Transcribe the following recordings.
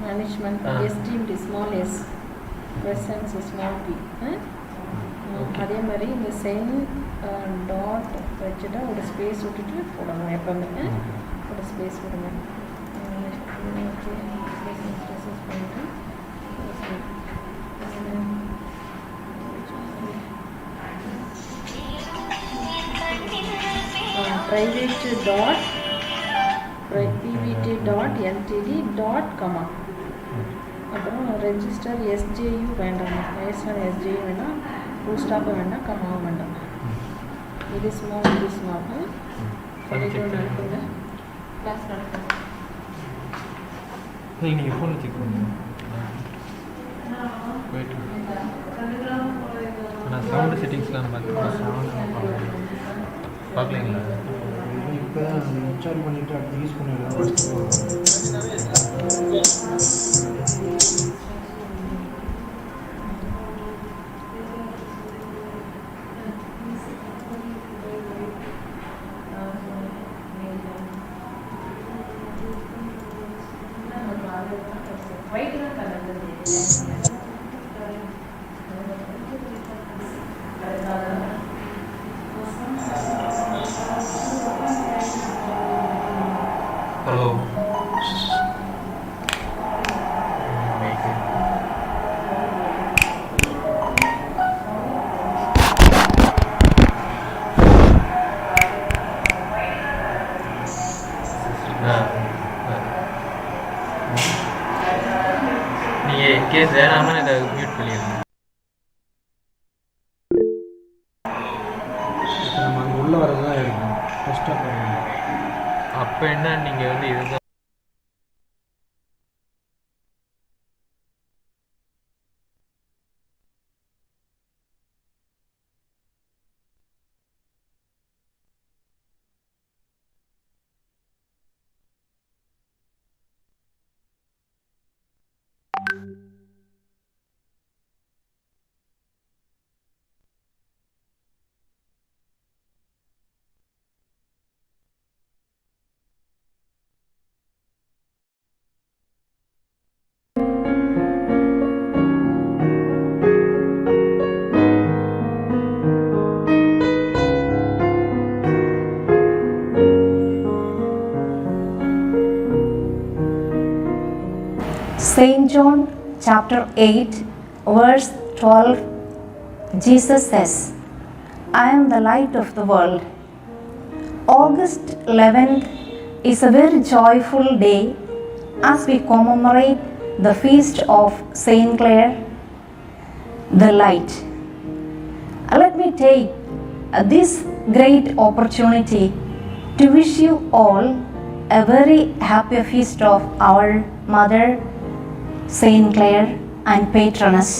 management esteemed small s, presence small p. அதே மாதிரி இந்த செயின் டாட் வச்சுட்டா ஒரு ஸ்பேஸ் விட்டுட்டு போடணும். எப்போவுமே ஒரு ஸ்பேஸ் விடுங்க. பண்ணிட்டு private dot pvt dot ltd dot comma அப்புறம் ரெஜிஸ்டர் எஸ்ஜேயு வேண்டாம். எஸ்ஜேயு வேண்டாம், ஃபுல் ஸ்டாப்பும் வேண்டாம், கம்மாவும் வேண்டாம். இது ஸ்மால் சொல்லிட்டு நடக்குங்க. கிளாஸ் நடக்குங்க. நீங்கள் ஃபோனை செக் பண்ணுங்க. போயிட்டு நான் சவுண்டு செட்டிங்ஸ்லாம் பார்க்கலீங்களா? இப்போ இன்ஸ்டால் பண்ணிவிட்டு அடுத்து யூஸ் பண்ணிடலாம். ஹலோ, நீங்கள் இன்கேஸ் வேணாமல் இதை மியூட் பண்ணிடுங்க. நம்ம அங்கே உள்ளே வரதான் இருக்கும். ஃபஸ்ட்டாக பண்ணுங்க. அப்போ என்ன, நீங்கள் வந்து இதுதான் St. John chapter 8 verse 12, Jesus says, I am the light of the world. August 11th is a very joyful day as we commemorate the feast of Saint Clare, the light. Let me take this great opportunity to wish you all a very happy feast of our Mother, Saint Clare and Patroness.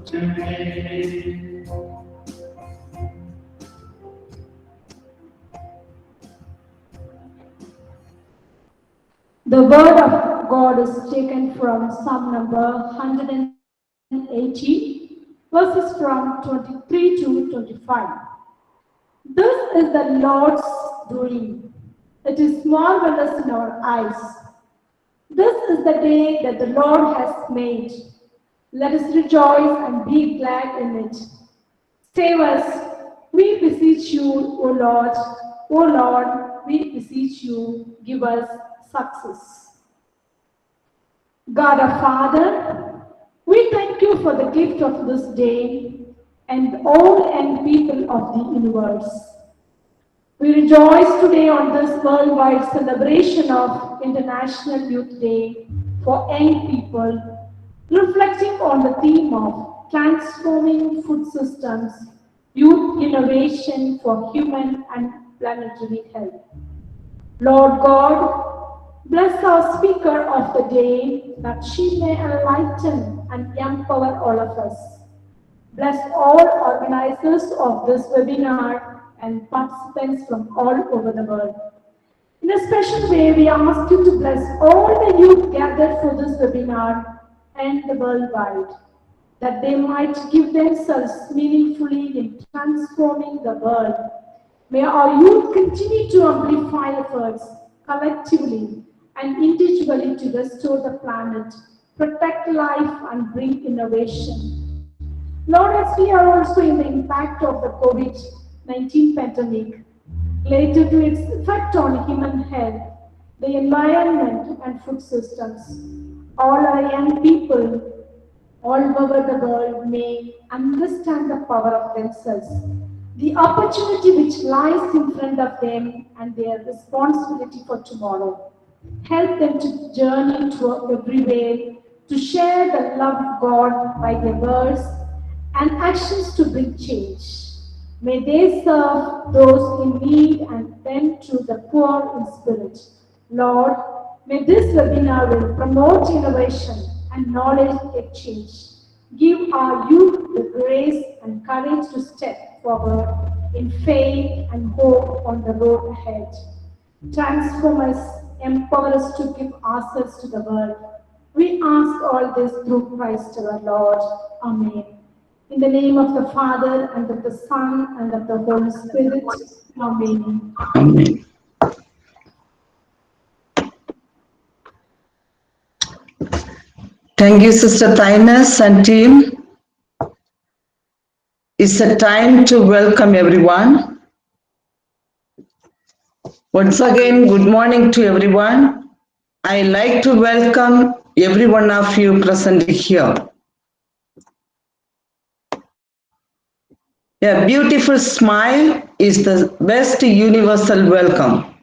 today. The word of God is taken from Psalm number 180, verses from 23 to 25. This is the Lord's doing. It is marvelous in our eyes. This is the day that the Lord has made. Let us rejoice and be glad in it. Save us, we beseech you, O Lord. O Lord, we beseech you, give us success. God our Father, we thank you for the gift of this day and all young people of the universe. We rejoice today on this worldwide celebration of International Youth Day for young people, reflecting on the theme of transforming food systems, youth innovation for human and planetary health. Lord God, bless our speaker of the day that she may enlighten and empower all of us. Bless all organizers of this webinar and participants from all over the world. In a special way, we ask you to bless all the youth gathered for this webinar and the worldwide, that they might give themselves meaningfully in transforming the world. May our youth continue to amplify efforts collectively and individually to restore the planet, protect life, and bring innovation. Lord, as we are also in the impact of the COVID-19 pandemic, related to its effect on human health, the environment, and food systems, all our young people all over the world may understand the power of themselves, the opportunity which lies in front of them, and their responsibility for tomorrow. Help them to journey to everywhere, to share the love of God by their words and actions to bring change. May they serve those in need and tend to the poor in spirit. Lord, may this webinar will promote innovation and knowledge exchange. Give our youth the grace and courage to step forward in faith and hope on the road ahead. Transform us, empower us to give ourselves to the world. We ask all this through Christ our Lord. Amen. In the name of the Father, and of the Son, and of the Holy Spirit. Amen. Amen. Thank you, Sister Thynes and team. It's a time to welcome everyone. Once again, good morning to everyone. I like to welcome every one of you present here. A beautiful smile is the best universal welcome.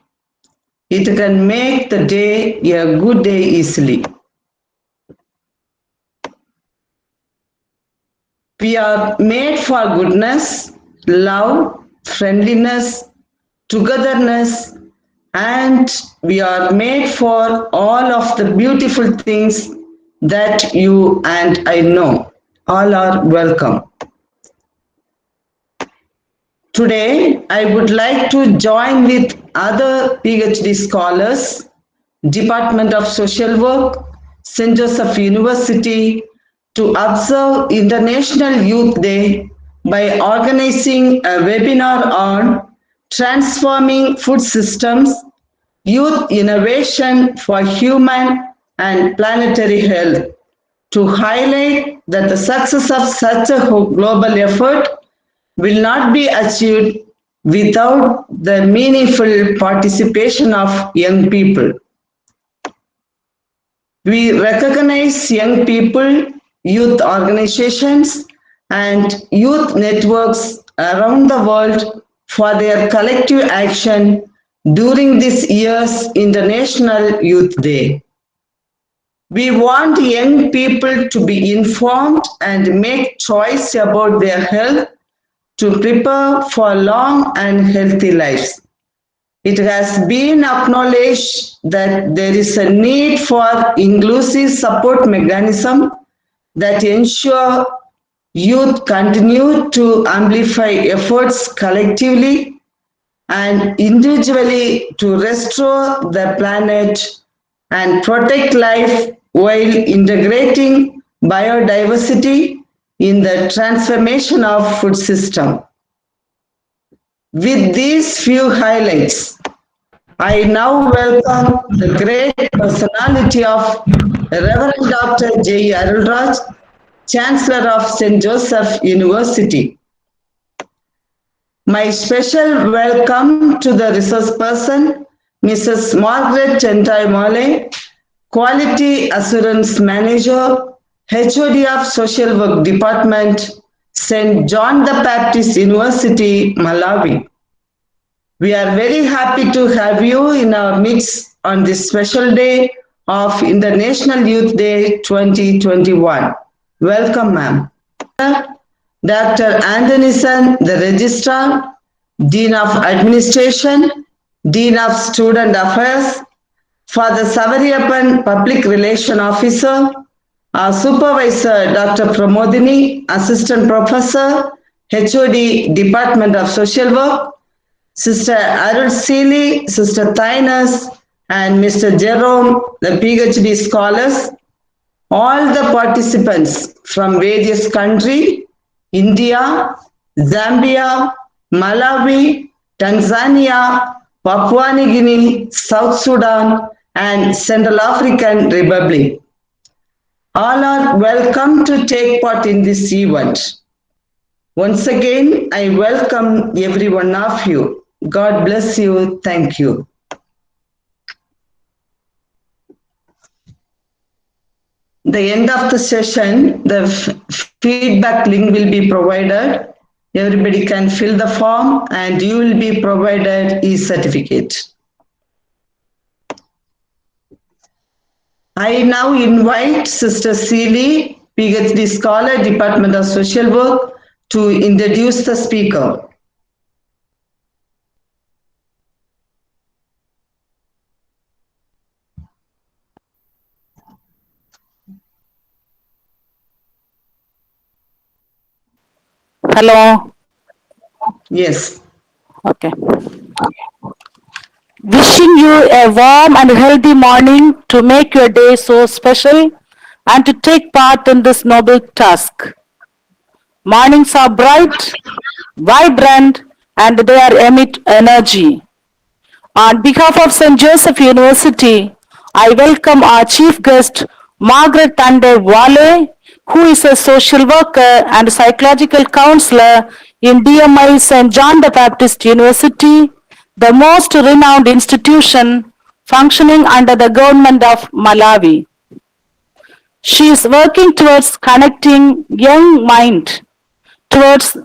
It can make the day a good day easily. We are made for goodness, love, friendliness, togetherness, and we are made for all of the beautiful things that you and I know. All are welcome. Today, I would like to join with other PhD scholars, Department of Social Work, St.Joseph University, to observe International Youth Day by organizing a webinar on transforming food systems, youth innovation for human and planetary health, to highlight that the success of such a global effort will not be achieved without the meaningful participation of young people. We recognize young people, youth organizations, and youth networks around the world for their collective action during this year's International Youth Day. We want young people to be informed and make choice about their health to prepare for long and healthy lives. It has been acknowledged that there is a need for inclusive support mechanism that ensure youth continue to amplify efforts collectively and individually to restore the planet and protect life while integrating biodiversity in the transformation of food system. With these few highlights, I now welcome the great personality of Reverend Dr. J. Arulraj, Chancellor of St. Joseph University. My special welcome to the resource person, Mrs. Margaret Tentai, Quality Assurance Manager, HOD of Social Work Department, St. John the Baptist University, Malawi. We are very happy to have you in our midst on this special day of International Youth Day 2021. Welcome, ma'am. Dr. Anthonyson, the Registrar, Dean of Administration, Dean of Student Affairs, Father Savariappan, Public Relation Officer, our Supervisor, Dr. Pramodini, Assistant Professor, HOD, Department of Social Work, Sister Arul Seeley, Sister Thynas, and Mr. Jerome, the PhD scholars, all the participants from various countries, India, Zambia, Malawi, Tanzania, Papua New Guinea, South Sudan, and Central African Republic. All are welcome to take part in this event. Once again, I welcome every one of you. God bless you. Thank you. The end of the session, the feedback link will be provided. Everybody can fill the form and you will be provided e-certificate. I now invite Sister Seeley, PhD Scholar, Department of Social Work, to introduce the speaker. Hello. Yes. Okay. Wishing you a warm and healthy morning to make your day so special and to take part in this noble task. Mornings are bright, vibrant, and they are emit energy. On behalf of St. Joseph University, I welcome our chief guest, Margaret Tande Wale, who is a social worker and psychological counselor in DMI St. John the Baptist University, the most renowned institution functioning under the government of Malawi. She is working towards connecting young mind towards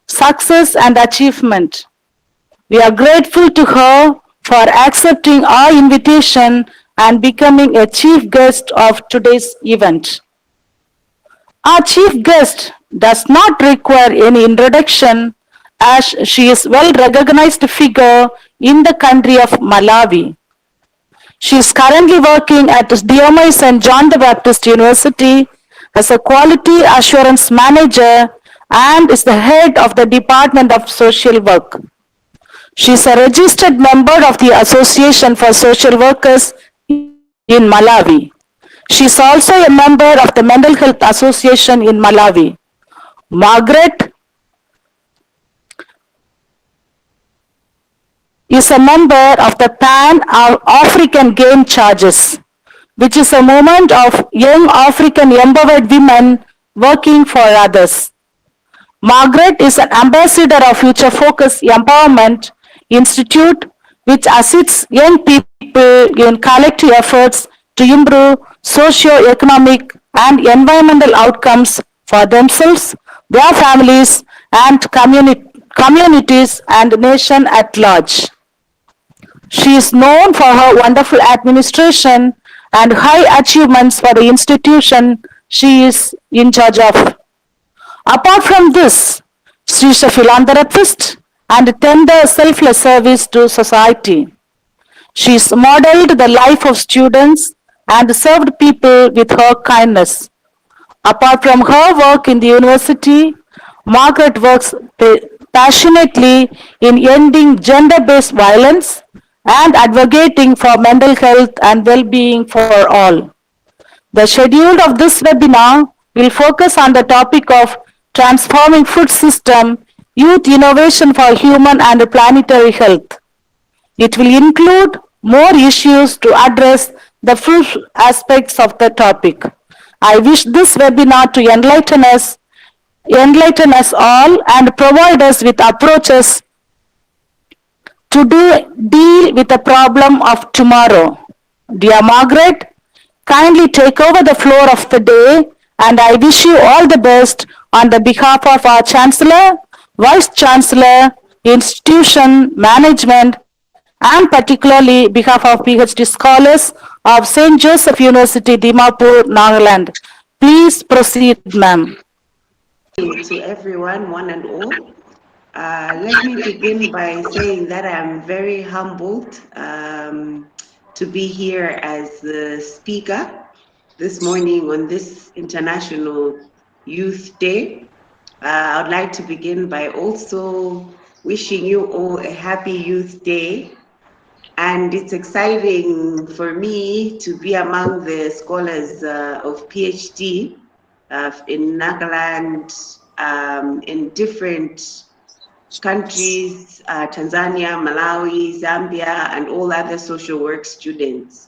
success and achievement. We are grateful to her for accepting our invitation and becoming a chief guest of today's event. Our chief guest does not require any introduction as she is a well-recognized figure in the country of Malawi. She is currently working at DMI St. John the Baptist University as a quality assurance manager and is the head of the Department of Social Work. She is a registered member of the Association for Social Workers in Malawi. She is also a member of the Mental Health Association in Malawi. Margaret is a member of the Pan-African Game Charges, which is a movement of young African empowered women working for others. Margaret is an ambassador of Future Focus Empowerment Institute, which assists young people in collective efforts to improve socio-economic and environmental outcomes for themselves, their families, and communities and nation at large. She is known for her wonderful administration and high achievements for the institution she is in charge of. Apart from this, she is a philanthropist and tender selfless service to society. She has modeled the life of students and served people with her kindness. Apart from her work in the university, Margaret works passionately in ending gender-based violence and advocating for mental health and well-being for all. The schedule of this webinar will focus on the topic of transforming food system, youth innovation for human and planetary health. It will include more issues to address the full aspects of the topic. I wish this webinar to enlighten us all and provide us with approaches to deal with the problem of tomorrow. Dear Margaret, kindly take over the floor of the day, and I wish you all the best on the behalf of our Chancellor, Vice Chancellor, institution, management, and particularly behalf of PhD scholars of St. Joseph University, Dimapur, Nagaland. Please proceed, ma'am. To everyone, one and all. Let me begin by saying that I'm very humbled to be here as the speaker this morning on this International Youth Day. I would like to begin by also wishing you all a happy Youth Day. And it's exciting for me to be among the scholars of PhD in Nagaland, in different countries, Tanzania, Malawi, Zambia, and all other social work students.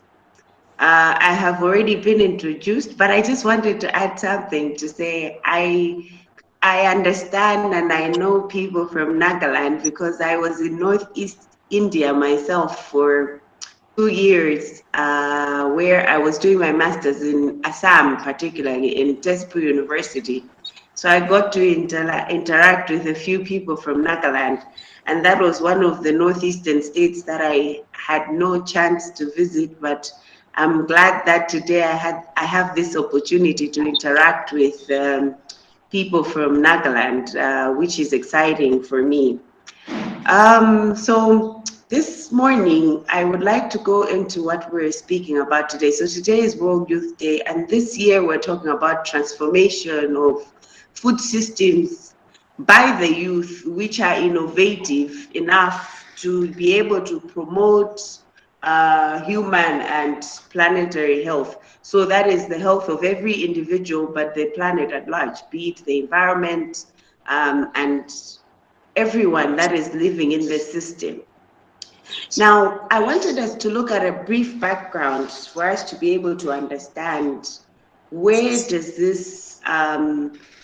I have already been introduced, but I just wanted to add something to say I understand and I know people from Nagaland because I was in Northeast India myself for 2 years, where I was doing my master's in Assam, particularly in Tezpur University. So I got to interact with a few people from Nagaland, and that was one of the northeastern states that I had no chance to visit, but I'm glad that today I have this opportunity to interact with people from Nagaland, which is exciting for me. So this morning, I would like to go into what we're speaking about today. So today is World Youth Day, and this year we're talking about transformation of food systems by the youth, which are innovative enough to be able to promote human and planetary health. So that is the health of every individual, but the planet at large, be it the environment and everyone that is living in the system. Now, I wanted us to look at a brief background for us to be able to understand where does this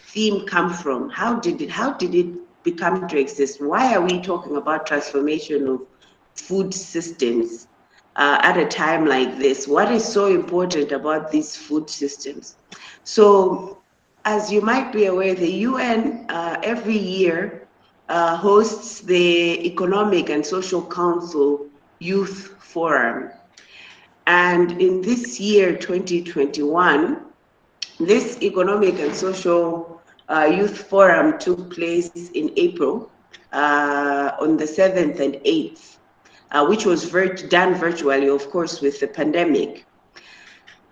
theme come from? How did it become to exist? Why are we talking about transformation of food systems at a time like this? What is so important about these food systems? So, as you might be aware, the UN every year hosts the Economic and Social Council Youth Forum. And in this year, 2021, this Economic and Social Youth Forum took place in April on the 7th and 8th, which was done virtually, of course, with the pandemic.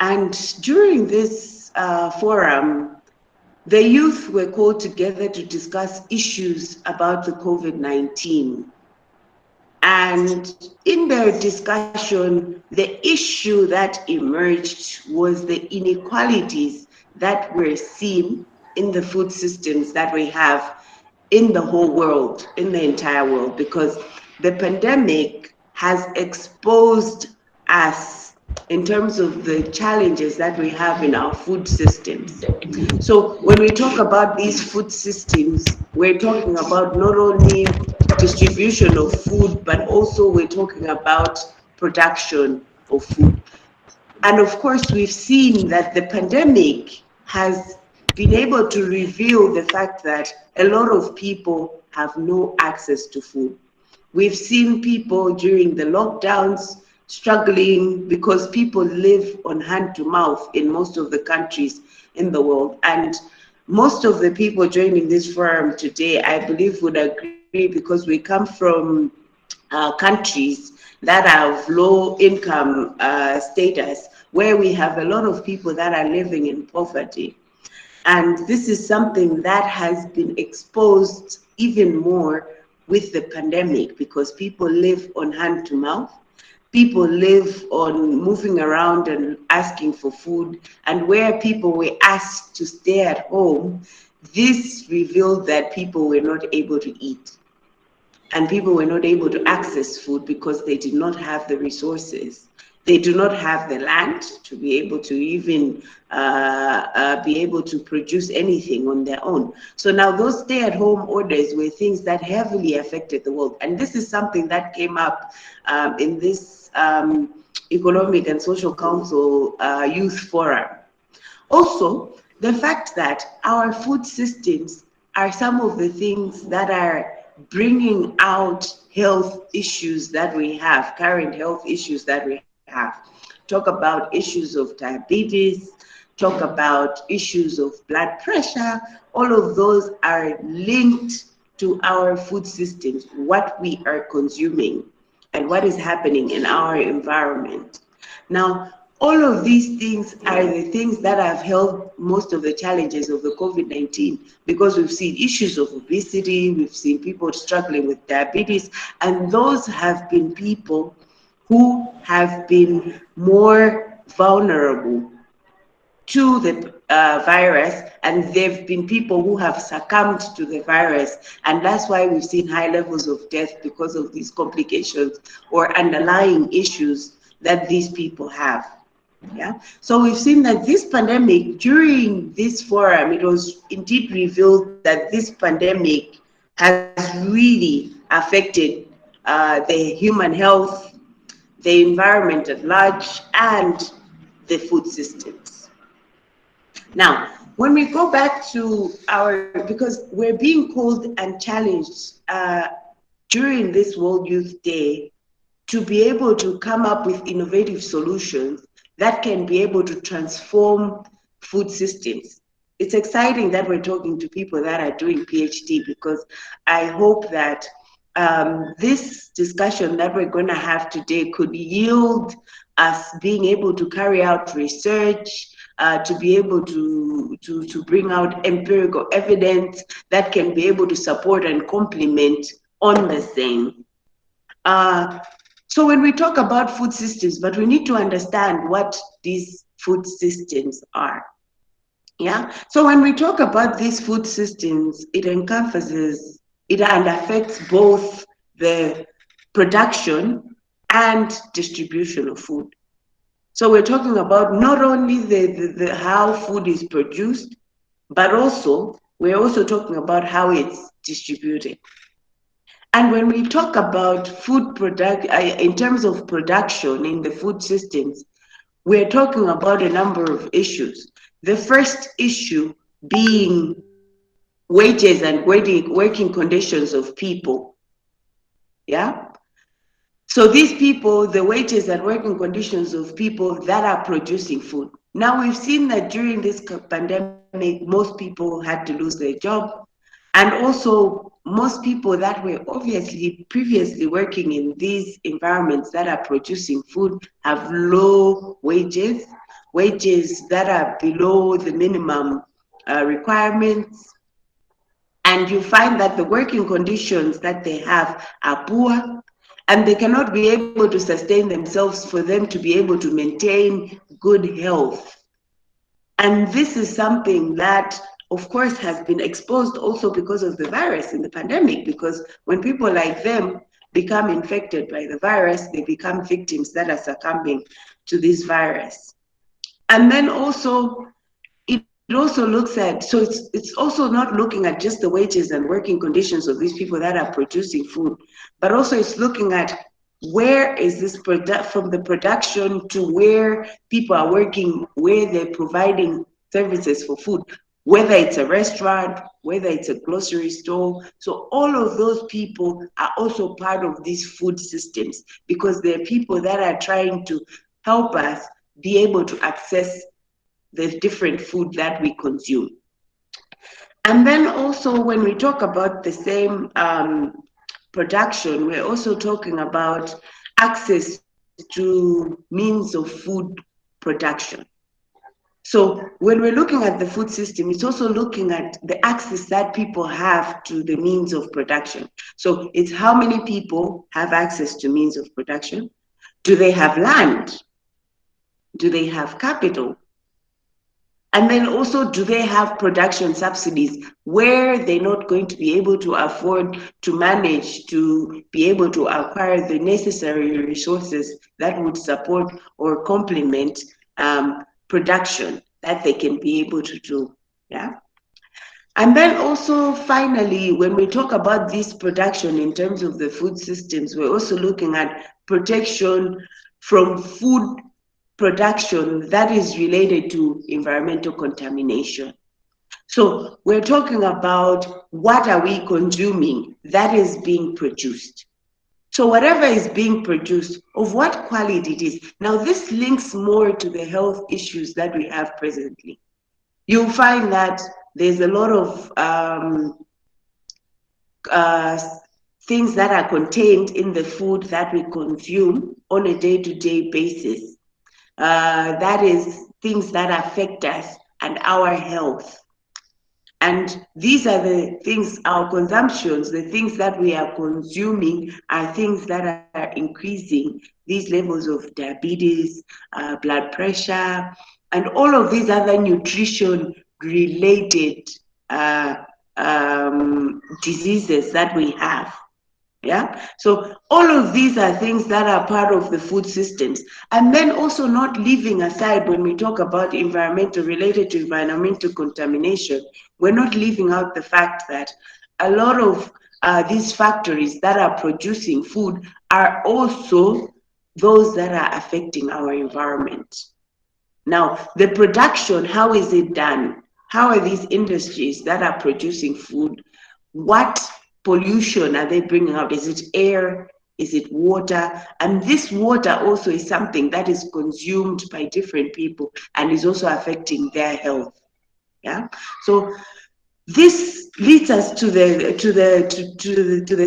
And during this forum, the youth were called together to discuss issues about the COVID-19. And in their discussion, the issue that emerged was the inequalities that were seen in the food systems that we have in the whole world, in the entire world, because the pandemic has exposed us in terms of the challenges that we have in our food systems. So when we talk about these food systems, we're talking about not only distribution of food, but also we're talking about production of food. And of course, we've seen that the pandemic has been able to reveal the fact that a lot of people have no access to food. We've seen people during the lockdowns struggling because people live on hand to mouth in most of the countries in the world. And most of the people joining this forum today, I believe, would agree, because we come from countries that have low income status, where we have a lot of people that are living in poverty. And this is something that has been exposed even more with the pandemic, because people live on hand to mouth. People live on moving around and asking for food. And where people were asked to stay at home, this revealed that people were not able to eat. And people were not able to access food because they did not have the resources. They do not have the land to be able to even be able to produce anything on their own. So now those stay-at-home orders were things that heavily affected the world. And this is something that came up in this Economic and Social Council Youth Forum. Also, the fact that our food systems are some of the things that are bringing out health issues that we have, current health issues that we have. Talk about issues of diabetes, talk about issues of blood pressure. All of those are linked to our food systems, what we are consuming and what is happening in our environment. Now, all of these things are the things that have held most of the challenges of the COVID-19, because we've seen issues of obesity, we've seen people struggling with diabetes, and those have been people who have been more vulnerable to the virus, and there've been people who have succumbed to the virus, and that's why we've seen high levels of death because of these complications or underlying issues that these people have. Yeah, so we've seen that this pandemic, during this forum, it was indeed revealed that this pandemic has really affected the human health, the environment at large, and the food systems. Now, when we go back to because we're being called and challenged during this World Youth Day to be able to come up with innovative solutions that can be able to transform food systems. It's exciting that we're talking to people that are doing PhD, because I hope that this discussion that we're going to have today could yield us being able to carry out research, to be able to bring out empirical evidence that can be able to support and complement on the same. So when we talk about food systems, but we need to understand what these food systems are. Yeah. So when we talk about these food systems, it encompasses, it and affects both the production and distribution of food. So we're talking about not only the how food is produced, but also we're also talking about how it's distributed. And when we talk about food product, in terms of production in the food systems, we're talking about a number of issues. The first issue being wages and working conditions of people. Yeah. So these people, the wages and working conditions of people that are producing food. Now we've seen that during this pandemic, most people had to lose their job. And also, most people that were obviously previously working in these environments that are producing food have low wages, wages that are below the minimum requirements. And you find that the working conditions that they have are poor, and they cannot be able to sustain themselves for them to be able to maintain good health. And this is something that, of course, has been exposed also because of the virus in the pandemic, because when people like them become infected by the virus, they become victims that are succumbing to this virus. And then also, it also looks at, so it's also not looking at just the wages and working conditions of these people that are producing food, but also it's looking at where is this from the production to where people are working, where they're providing services for food, whether it's a restaurant, whether it's a grocery store. So all of those people are also part of these food systems, because they're people that are trying to help us be able to access the different food that we consume. And then also when we talk about the same production, we're also talking about access to means of food production. So when we're looking at the food system, it's also looking at the access that people have to the means of production. So it's how many people have access to means of production. Do they have land? Do they have capital? And then also, do they have production subsidies where they're not going to be able to afford to manage to be able to acquire the necessary resources that would support or complement production that they can be able to do, yeah? And then also, finally, when we talk about this production in terms of the food systems, we're also looking at protection from food production that is related to environmental contamination. So we're talking about what are we consuming that is being produced. So whatever is being produced, of what quality it is. Now this links more to the health issues that we have presently. You'll find that there's a lot of things that are contained in the food that we consume on a day-to-day basis. That is things that affect us and our health. And these are the things, our consumptions, the things that we are consuming are things that are increasing these levels of diabetes, blood pressure, and all of these other nutrition-related diseases that we have. Yeah, so all of these are things that are part of the food systems. And then also not leaving aside when we talk about related to environmental contamination, we're not leaving out the fact that a lot of these factories that are producing food are also those that are affecting our environment. Now, the production, how is it done? How are these industries that are producing food, what pollution are they bringing out? Is it air? Is it water? And this water also is something that is consumed by different people and is also affecting their health. Yeah. So this leads us to the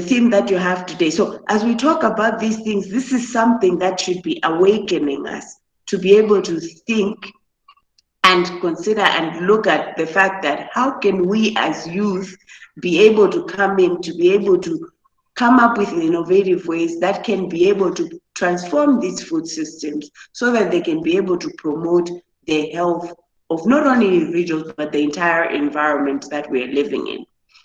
theme that you have today. So as we talk about these things, this is something that should be awakening us to be able to think and consider and look at the fact that how can we as youth be able to come in, to be able to come up with innovative ways that can be able to transform these food systems so that they can be able to promote the health of not only individuals, but the entire environment that we're living in.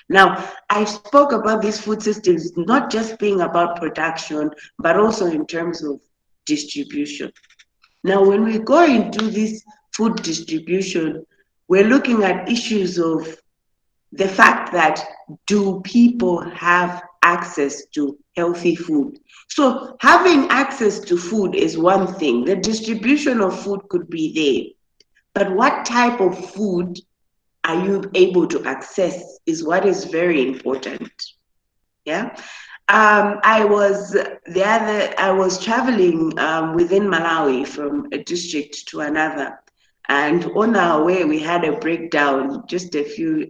Now, I spoke about these food systems not just being about production, but also in terms of distribution. Now, when we go into this food distribution, we're looking at issues of the fact that do people have access to healthy food? So having access to food is one thing. The distribution of food could be there. But what type of food are you able to access is what is very important. Yeah. I was traveling within Malawi from a district to another, and on our way we had a breakdown just a few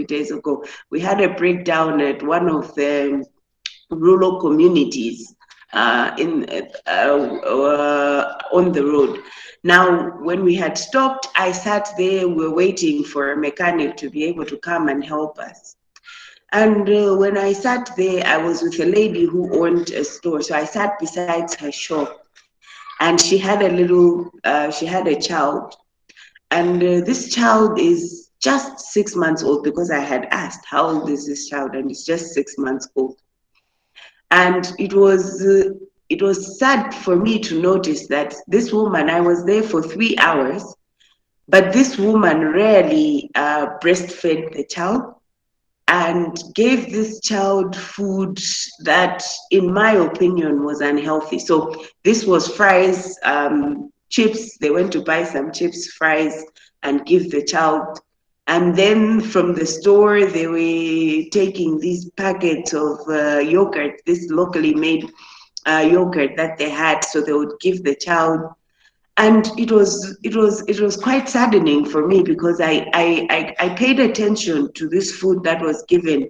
days ago. We had a breakdown at one of the rural communities on the road. Now, when we had stopped, I sat there. We were waiting for a mechanic to be able to come and help us. And when I sat there, I was with a lady who owned a store. So I sat beside her shop, and she had she had a child. And this child is just 6 months old, because I had asked, how old is this child? And it's just 6 months old. And it was sad for me to notice that this woman, I was there for 3 hours, but this woman rarely breastfed the child and gave this child food that, in my opinion, was unhealthy. So this was fries, chips. They went to buy some chips, fries, and give the child. And then from the store, they were taking these packets of yogurt, this locally made yogurt that they had. So they would give the child. And it was quite saddening for me, because I paid attention to this food that was given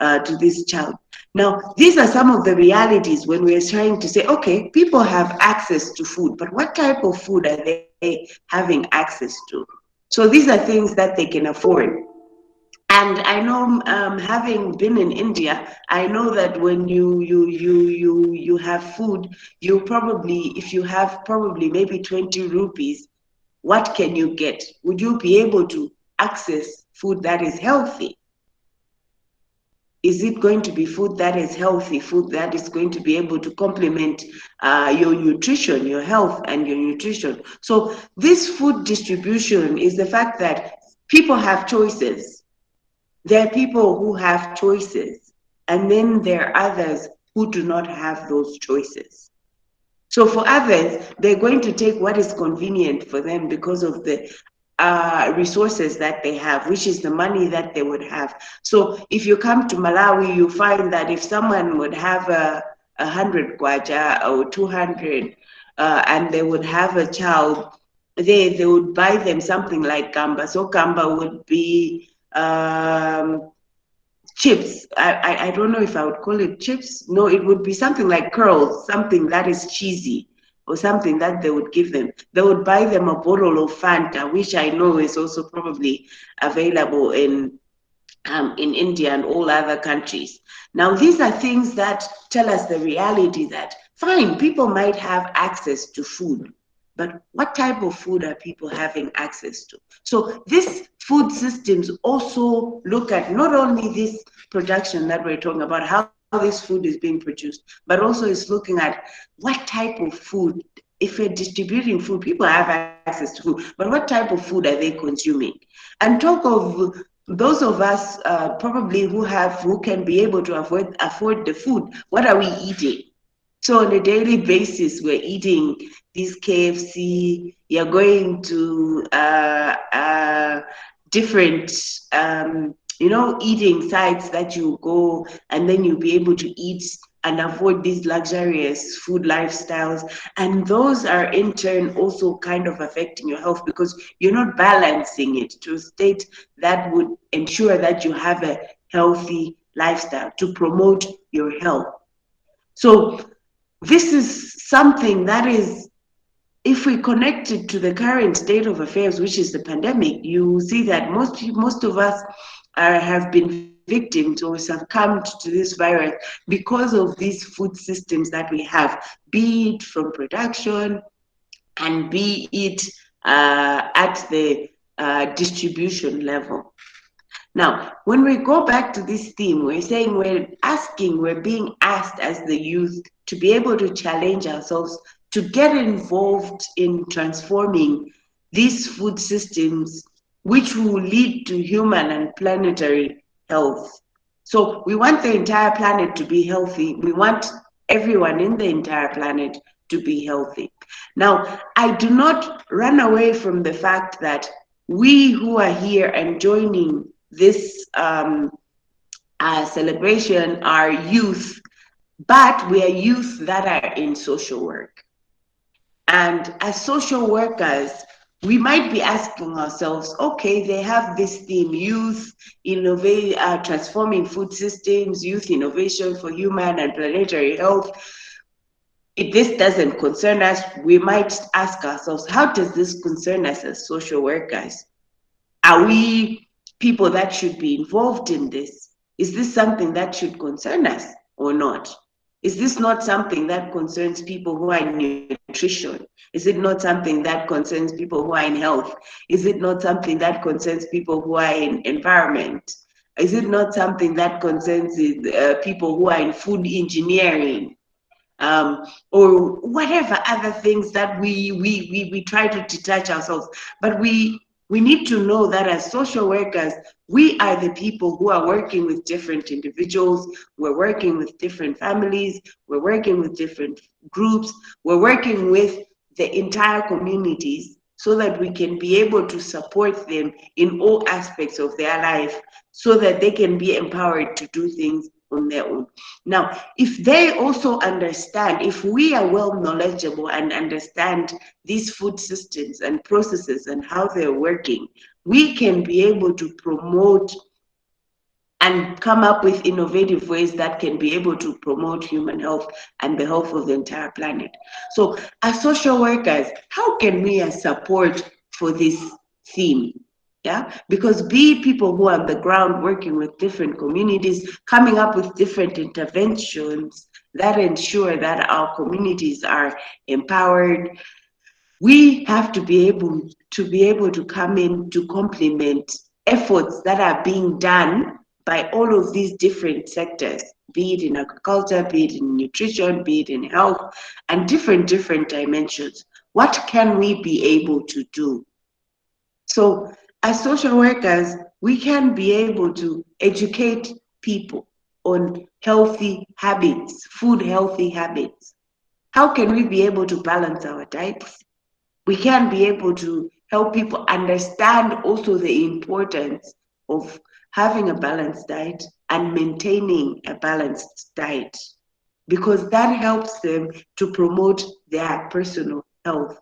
to this child. Now, these are some of the realities when we're trying to say, okay, people have access to food, but what type of food are they having access to. So these are things that they can afford. And I know, having been in India, I know that when you have food, you probably, if you have probably maybe 20 rupees, what can you get? Would you be able to access food that is healthy? Is it going to be food that is healthy, food that is going to be able to complement your nutrition, your health and your nutrition? So this food distribution is the fact that people have choices. There are people who have choices, and then there are others who do not have those choices. So for others, they're going to take what is convenient for them because of the resources that they have, which is the money that they would have. So if you come to Malawi, you find that if someone would have 100 kwacha or 200, and they would have a child, they would buy them something like gamba. So gamba would be chips. I don't know if I would call it chips. No, it would be something like curls, something that is cheesy, or something that they would give them. They would buy them a bottle of Fanta, which I know is also probably available in India and all other countries. Now, these are things that tell us the reality that, fine, people might have access to food, but what type of food are people having access to? So these food systems also look at not only this production that we're talking about, how this food is being produced, but also is looking at what type of food. If we're distributing food, people have access to food, but what type of food are they consuming? And talk of those of us probably who can be able to afford the food. What are we eating? So on a daily basis, we're eating these KFC. You're going to different eating sites that you go, and then you'll be able to eat and avoid these luxurious food lifestyles. And those are in turn also kind of affecting your health, because you're not balancing it to a state that would ensure that you have a healthy lifestyle to promote your health. So this is something that is, if we connect it to the current state of affairs, which is the pandemic, you see that most of us have been victims or succumbed to this virus because of these food systems that we have, be it from production and be it at the distribution level. Now, when we go back to this theme, we're saying we're being asked as the youth to be able to challenge ourselves, to get involved in transforming these food systems, which will lead to human and planetary health. So we want the entire planet to be healthy. We want everyone in the entire planet to be healthy. Now, I do not run away from the fact that we who are here and joining this celebration are youth, but we are youth that are in social work. And as social workers, we might be asking ourselves, okay, they have this theme, youth innovate, transforming food systems, youth innovation for human and planetary health. If this doesn't concern us, we might ask ourselves, how does this concern us as social workers? Are we people that should be involved in this? Is this something that should concern us or not? Is this not something that concerns people who are in nutrition? Is it not something that concerns people who are in health? Is it not something that concerns people who are in environment? Is it not something that concerns people who are in food engineering? Or whatever other things that we try to detach ourselves. But we need to know that as social workers, we are the people who are working with different individuals, we're working with different families, we're working with different groups, we're working with the entire communities, so that we can be able to support them in all aspects of their life, so that they can be empowered to do things on their own. Now, if they also understand, if we are well knowledgeable and understand these food systems and processes and how they're working, we can be able to promote and come up with innovative ways that can be able to promote human health and the health of the entire planet. So as social workers, how can we as support for this theme? Yeah, because be people who are on the ground working with different communities, coming up with different interventions that ensure that our communities are empowered. We have to be able to come in to complement efforts that are being done by all of these different sectors, be it in agriculture, be it in nutrition, be it in health, and different dimensions. What can we be able to do? So as social workers, we can be able to educate people on healthy habits, food healthy habits. How can we be able to balance our diets? We can be able to help people understand also the importance of having a balanced diet and maintaining a balanced diet, because that helps them to promote their personal health.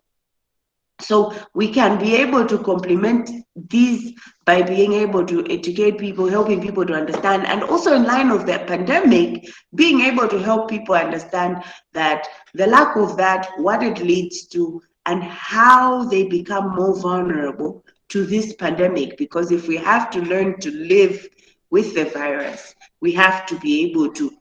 So we can be able to complement these by being able to educate people, helping people to understand, and also in line of the pandemic, being able to help people understand that the lack of that, what it leads to, and how they become more vulnerable to this pandemic. Because if we have to learn to live with the virus, we have to be able to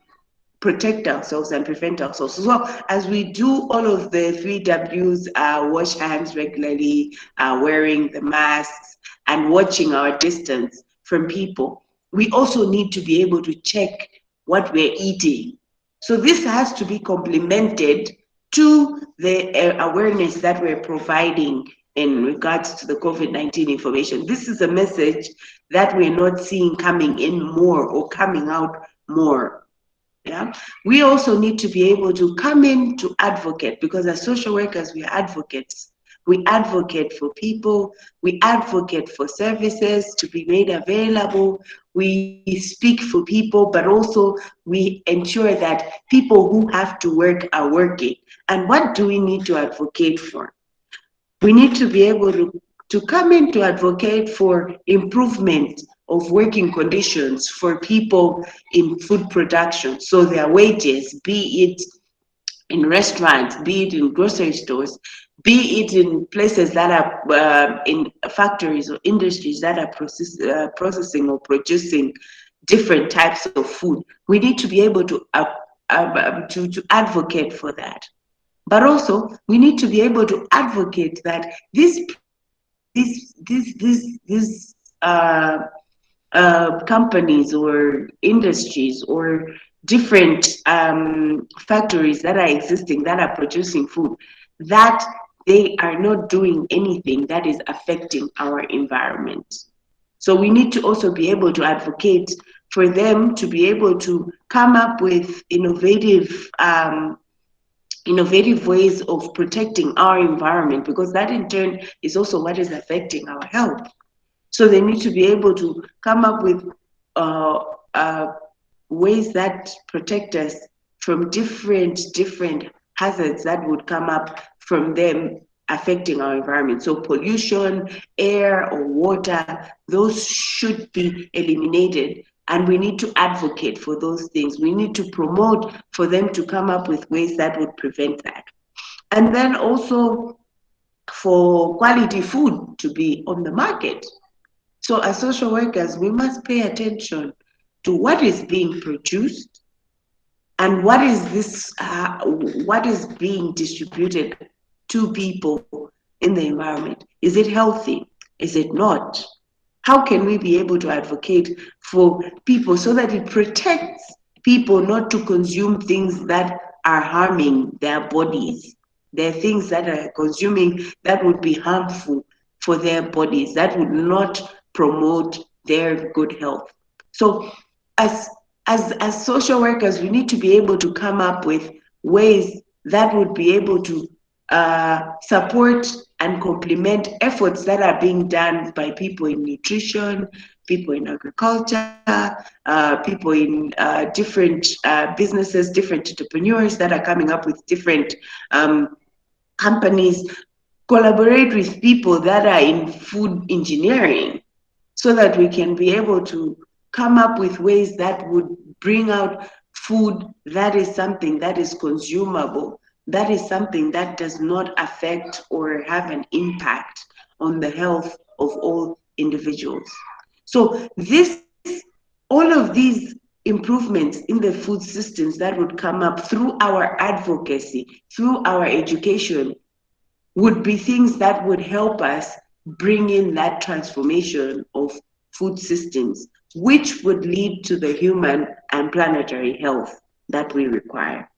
protect ourselves and prevent ourselves. So as we do all of the 3Ws, wash hands regularly, wearing the masks, and watching our distance from people, we also need to be able to check what we're eating. So this has to be complemented to the awareness that we're providing in regards to the COVID-19 information. This is a message that we're not seeing coming in more or coming out more. Yeah, we also need to be able to come in to advocate, because as social workers, we are advocates. We advocate for people, we advocate for services to be made available, we speak for people, but also we ensure that people who have to work are working. And what do we need to advocate for? We need to be able to come in to advocate for improvement of working conditions for people in food production. So their wages, be it in restaurants, be it in grocery stores, be it in places that are in factories or industries that are processing or producing different types of food. We need to be able to advocate for that. But also, we need to be able to advocate that these companies or industries or different factories that are existing, that are producing food, that they are not doing anything that is affecting our environment. So we need to also be able to advocate for them to be able to come up with innovative ways of protecting our environment, because that in turn is also what is affecting our health. So they need to be able to come up with ways that protect us from different hazards that would come up from them affecting our environment. So pollution, air or water, those should be eliminated. And we need to advocate for those things. We need to promote for them to come up with ways that would prevent that. And then also for quality food to be on the market. So as social workers, we must pay attention to what is being produced and what is being distributed to people in the environment. Is it healthy? Is it not? How can we be able to advocate for people so that it protects people not to consume things that are harming their bodies? There are things that are consuming that would be harmful for their bodies, that would not promote their good health. So as social workers, we need to be able to come up with ways that would be able to support and complement efforts that are being done by people in nutrition, people in agriculture, people in different businesses, different entrepreneurs that are coming up with different companies, collaborate with people that are in food engineering, so that we can be able to come up with ways that would bring out food that is something that is consumable, that is something that does not affect or have an impact on the health of all individuals. So all of these improvements in the food systems that would come up through our advocacy, through our education, would be things that would help us bring in that transformation of food systems, which would lead to the human and planetary health that we require.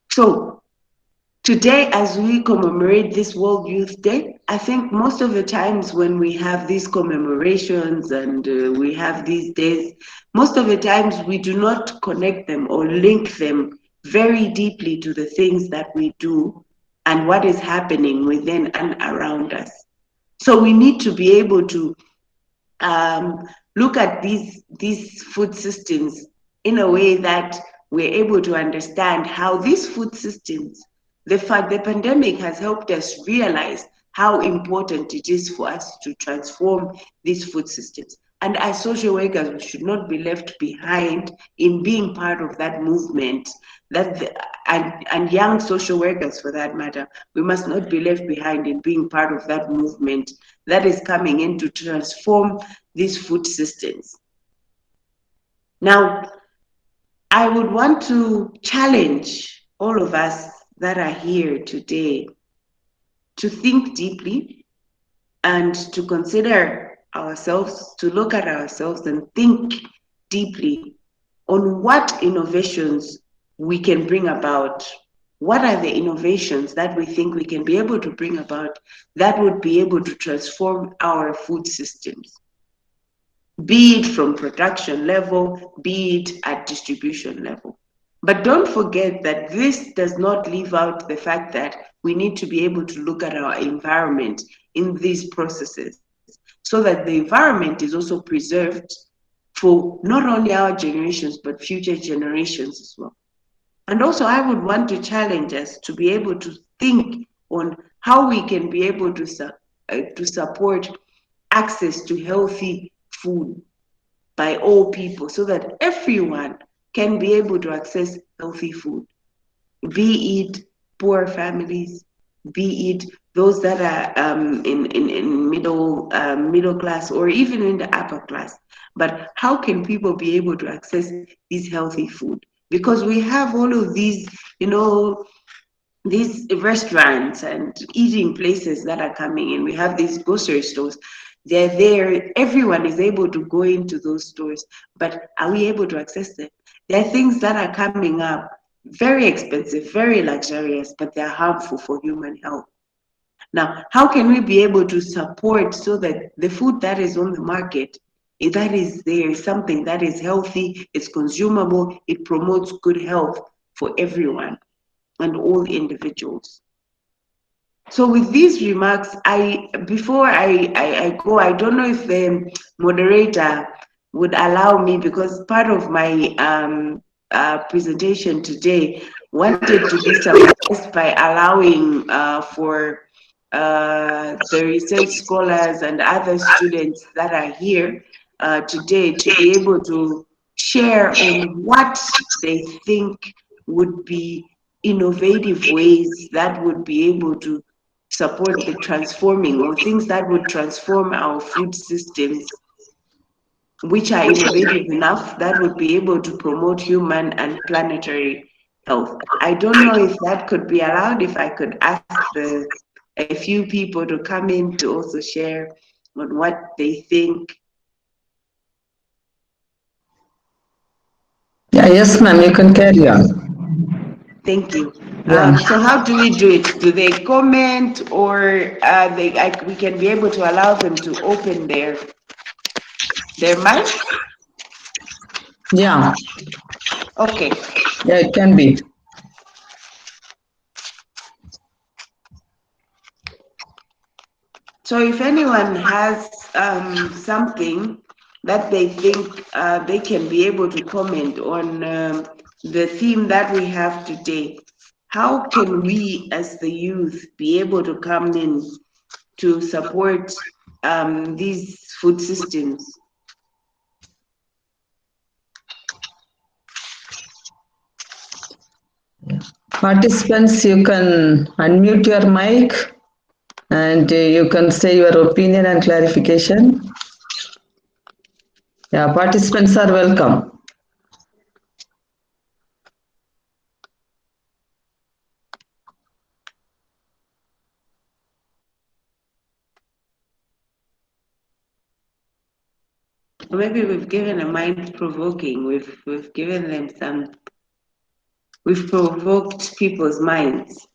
So today, as we commemorate this World Youth Day, I think most of the times when we have these commemorations and we have these days, most of the times we do not connect them or link them very deeply to the things that we do and what is happening within and around us. So we need to be able to look at these food systems in a way that we're able to understand how these food systems, the pandemic has helped us realize how important it is for us to transform these food systems. And as social workers, we should not be left behind in being part of that movement. And young social workers, for that matter, we must not be left behind in being part of that movement that is coming in to transform these food systems. Now, I would want to challenge all of us that are here today to think deeply and to consider ourselves, to look at ourselves and think deeply on what innovations we can bring about. What are the innovations that we think we can be able to bring about that would be able to transform our food systems? Be it from production level, be it at distribution level. But don't forget that this does not leave out the fact that we need to be able to look at our environment in these processes so that the environment is also preserved for not only our generations, but future generations as well. And also, I would want to challenge us to be able to think on how we can be able to support access to healthy food by all people so that everyone can be able to access healthy food, be it poor families, be it those that are in middle class or even in the upper class. But how can people be able to access this healthy food? Because we have all of these, these restaurants and eating places that are coming in. We have these grocery stores. They're there. Everyone is able to go into those stores, but are we able to access them? There are things that are coming up, very expensive, very luxurious, but they're harmful for human health. Now, how can we be able to support so that the food that is on the market, that is there, is something that is healthy, it's consumable, it promotes good health for everyone and all individuals? So with these remarks, before I go, I don't know if the moderator would allow me, because part of my presentation today wanted to be summarized by allowing for the research scholars and other students that are here today to be able to share on what they think would be innovative ways that would be able to support the transforming, or things that would transform our food systems, which are innovative enough that would be able to promote human and planetary health. I don't know if that could be allowed, if I could ask a few people to come in to also share on what they think. Yeah, yes, ma'am, you can carry on. Thank you. Yeah. So how do we do it? Do they comment, or we can be able to allow them to open their mic? Yeah. Okay. Yeah, it can be. So if anyone has something that they think they can be able to comment on the theme that we have today, how can we as the youth be able to come in to support these food systems? Participants, you can unmute your mic and you can say your opinion and clarification. Yeah, participants are welcome. Maybe we've given a mind provoking. We've given them some. We've provoked people's minds.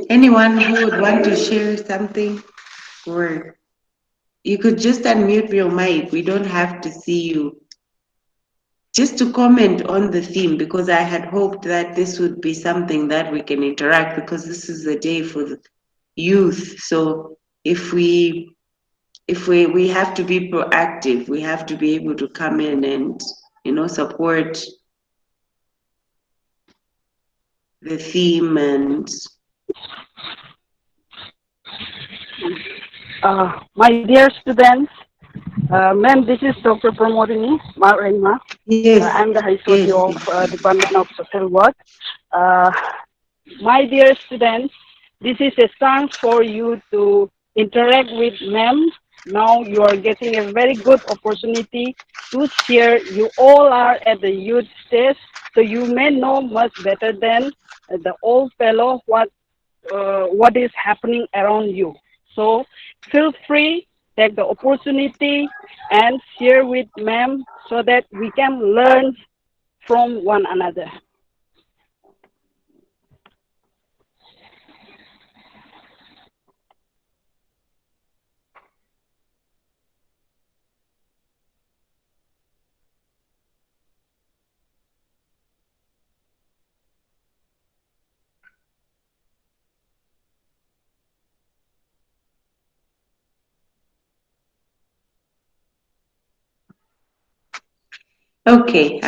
Anyone who would want to share something, or you could just unmute your mic. We don't have to see you. Just to comment on the theme, because I had hoped that this would be something that we can interact, because this is a day for the youth. So if we have to be proactive, we have to be able to come in and, support the theme and My dear students, ma'am, this is Dr. Pramodini Marema. yes, I'm the yes, HOD of Department of Social Work. My dear students, this is a chance for you to interact with ma'am. Now you are getting a very good opportunity to share. You all are at the youth stage, so you may know much better than the old fellow what is happening around you. So feel free, take the opportunity and share with ma'am so that we can learn from one another. Okay.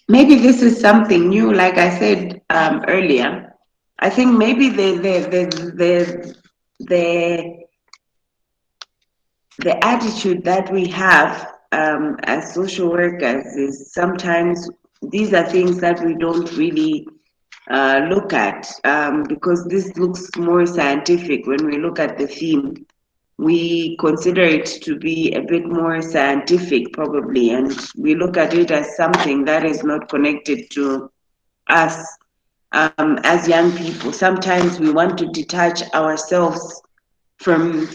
Maybe this is something new. Like I said earlier, I think maybe the attitude that we have as social workers is sometimes these are things that we don't really look at because this looks more scientific. When we look at the theme, we consider it to be a bit more scientific probably, and we look at it as something that is not connected to us as young people. Sometimes we want to detach ourselves from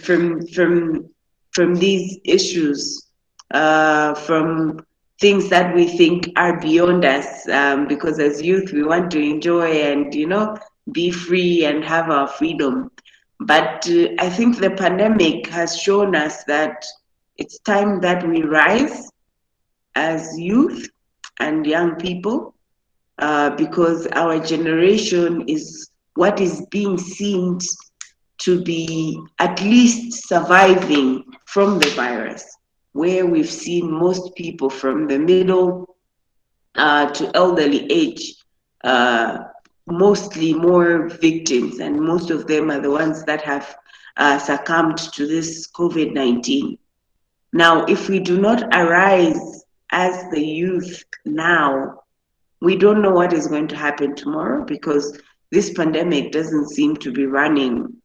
these issues, from things that we think are beyond us, because as youth we want to enjoy and be free and have our freedom. But I think the pandemic has shown us that it's time that we rise as youth and young people, because our generation is what is being seen to be at least surviving from the virus, where we've seen most people from the middle to elderly age, mostly more victims, and most of them are the ones that have succumbed to this COVID-19. Now, if we do not arise as the youth now, we don't know what is going to happen tomorrow, because this pandemic doesn't seem to be running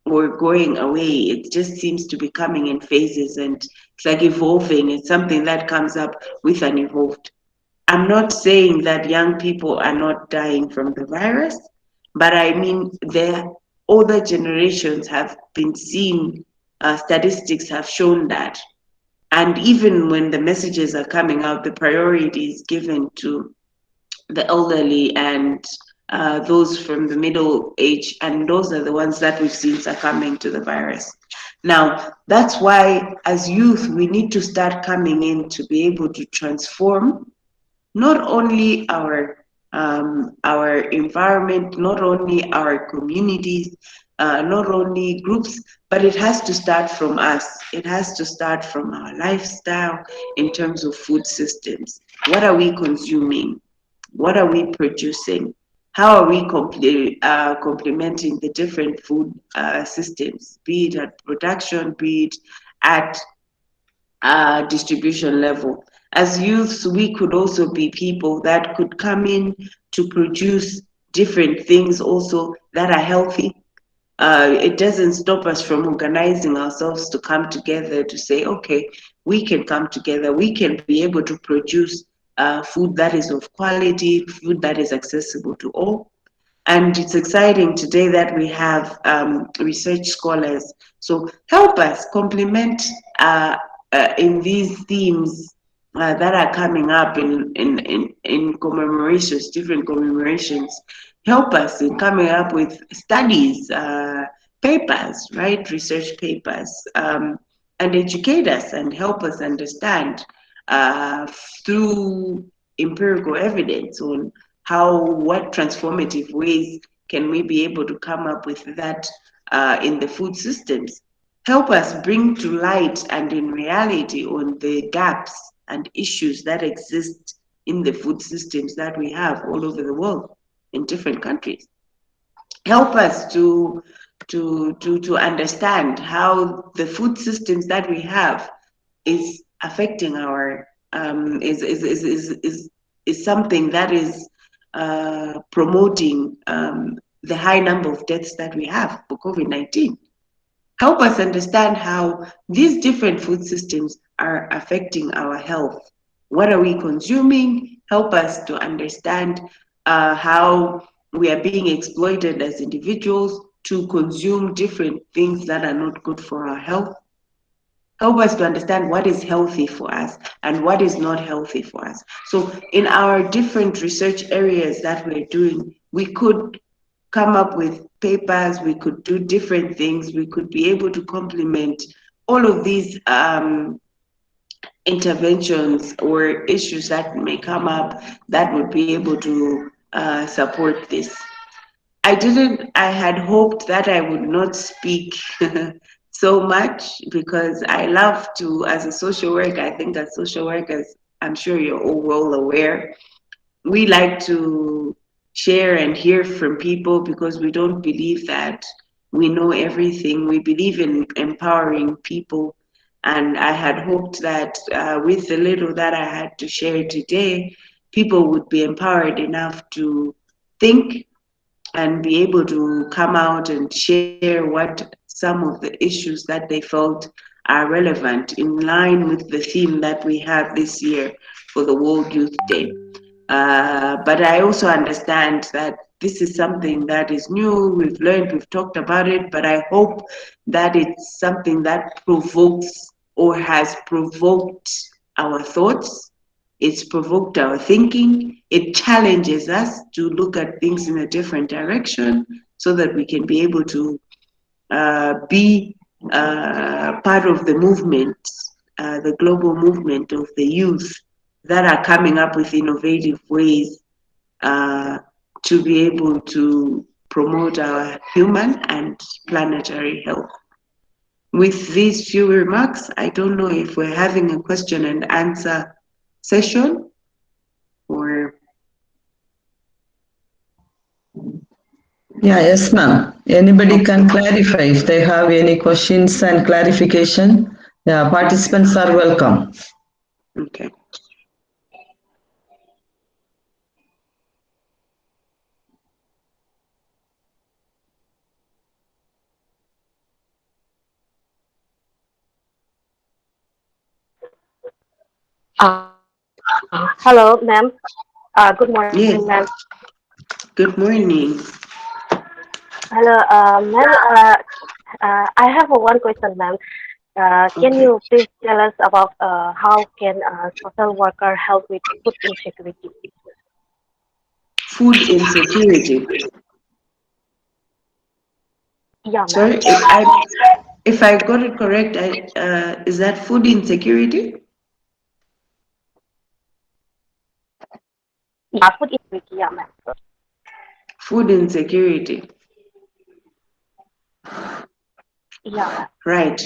or going away. It just seems to be coming in phases, and it's like evolving. It's something that comes up with an evolved. I'm not saying that young people are not dying from the virus, but I mean the older generations have been seen, statistics have shown that. And even when the messages are coming out, the priority is given to the elderly and those from the middle age, and those are the ones that we've seen succumbing to the virus. Now, that's why as youth, we need to start coming in to be able to transform not only our environment, not only our communities, not only groups, but it has to start from us. It has to start from our lifestyle in terms of food systems. What are we consuming? What are we producing? How are we complementing the different food systems, be it at production, be it at distribution level? As youths, we could also be people that could come in to produce different things also that are healthy. It doesn't stop us from organizing ourselves to come together to say, okay, we can come together, we can be able to produce food that is of quality, food that is accessible to all. And it's exciting today that we have research scholars. So help us complement in these themes that are coming up in commemorations, different commemorations. Help us in coming up with studies, papers, right? Research papers, and educate us and help us understand through empirical evidence on what transformative ways can we be able to come up with that in the food systems. Help us bring to light and in reality on the gaps and issues that exist in the food systems that we have all over the world in different countries. Help us to understand how the food systems that we have is affecting our is something that is promoting the high number of deaths that we have for COVID-19. Help us understand how these different food systems are affecting our health. What are we consuming? Help us to understand how we are being exploited as individuals to consume different things that are not good for our health. Help us to understand what is healthy for us and what is not healthy for us. So in our different research areas that we're doing, we could come up with papers, we could do different things, we could be able to complement all of these interventions or issues that may come up that would be able to support this. I had hoped that I would not speak so much because I love to, as a social worker, I think as social workers, I'm sure you're all well aware, we like to share and hear from people because we don't believe that we know everything. We believe in empowering people. And I had hoped that with the little that I had to share today, people would be empowered enough to think and be able to come out and share what some of the issues that they felt are relevant in line with the theme that we have this year for the World Youth Day. But I also understand that this is something that is new, we've learned, we've talked about it, but I hope that it's something that provokes or has provoked our thoughts, it's provoked our thinking, it challenges us to look at things in a different direction so that we can be able to be part of the movement, the global movement of the youth that are coming up with innovative ways to be able to promote our human and planetary health. With these few remarks, I don't know if we're having a question and answer session or... Yeah, yes, ma'am. Anybody can clarify if they have any questions and clarification. Yeah, participants are welcome. Okay. Hello, ma'am. Good morning, Yes. ma'am. Good morning. Hello, ma'am. I have one question, ma'am. Can Okay. you please tell us about how can social worker help with food insecurity? Food insecurity. Yeah, ma'am. Sorry, If I got it correct, is that food insecurity? Yeah, food insecurity, yeah, ma'am. Food insecurity. Yeah, ma'am. Right.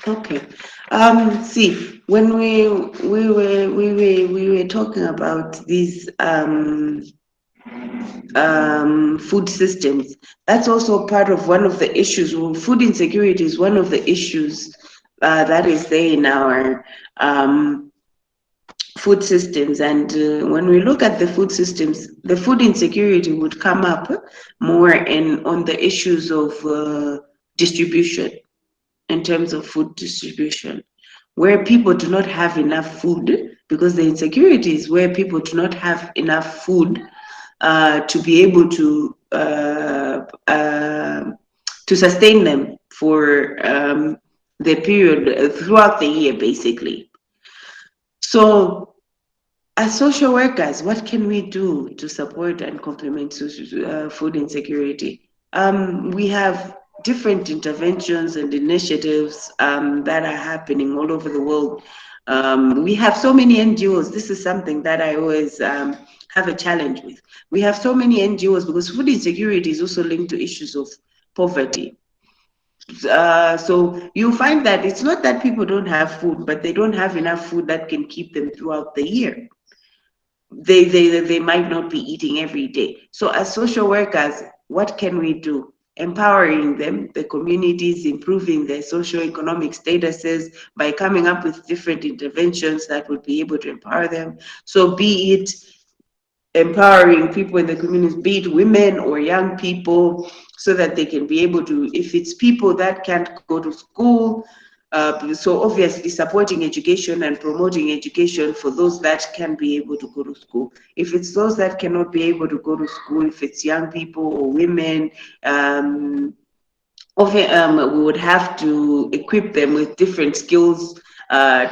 Okay. See, when we were talking about these food systems, that's also part of one of the issues. Well, food insecurity is one of the issues that is there in our food systems. And when we look at the food systems, the food insecurity would come up more on the issues of distribution, in terms of food distribution, where people do not have enough food, because the insecurity is where people do not have enough food to be able to sustain them for the period throughout the year, basically. So, as social workers, what can we do to support and complement food insecurity? We have different interventions and initiatives that are happening all over the world. We have so many NGOs. This is something that I always have a challenge with. We have so many NGOs because food insecurity is also linked to issues of poverty. So you find that it's not that people don't have food, but they don't have enough food that can keep them throughout the year. They might not be eating every day. So as social workers, what can we do? Empowering them, the communities, improving their socio-economic statuses by coming up with different interventions that would be able to empower them. So be it empowering people in the community, be it women or young people, so that they can be able to, if it's people that can't go to school, so obviously supporting education and promoting education for those that can be able to go to school. If it's those that cannot be able to go to school, if it's young people or women, we would have to equip them with different skills,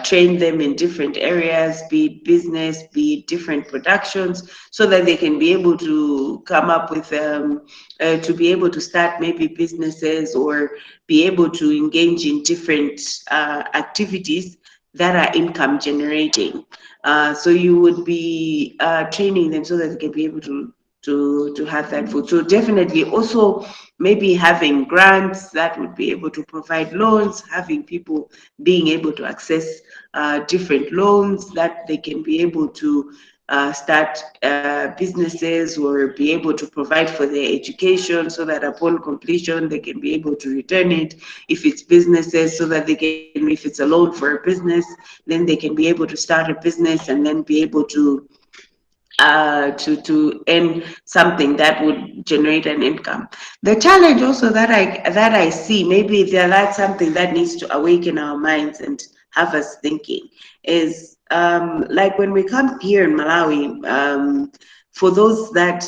train them in different areas, be it business, be it different productions, so that they can be able to come up with, to be able to start maybe businesses or be able to engage in different activities that are income generating. So you would be training them so that they can be able to have that food. So definitely also maybe having grants that would be able to provide loans, having people being able to access different loans that they can be able to start businesses or be able to provide for their education, so that upon completion they can be able to return it. If it's businesses, so that they can, if it's a loan for a business, then they can be able to start a business and then be able to earn something that would generate an income. The challenge also that I see, maybe that's something that needs to awaken our minds and have us thinking, is like when we come here in Malawi, for those that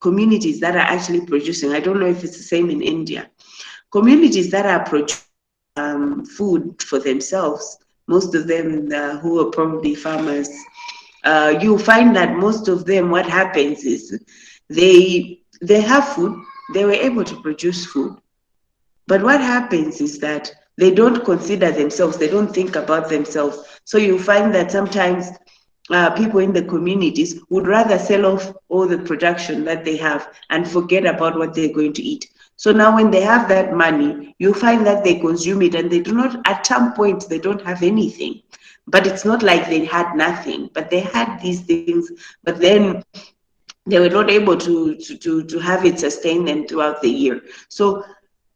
communities that are actually producing, I don't know if it's the same in India, communities that are producing food for themselves, most of them who are probably farmers, you find that most of them, what happens is they have food, they were able to produce food, but what happens is that they don't consider themselves, they don't think about themselves. So you find that sometimes people in the communities would rather sell off all the production that they have and forget about what they're going to eat. So now when they have that money, you find that they consume it and they do not, at some point, they don't have anything. But it's not like they had nothing, but they had these things, but then they were not able to have it sustain them throughout the year. So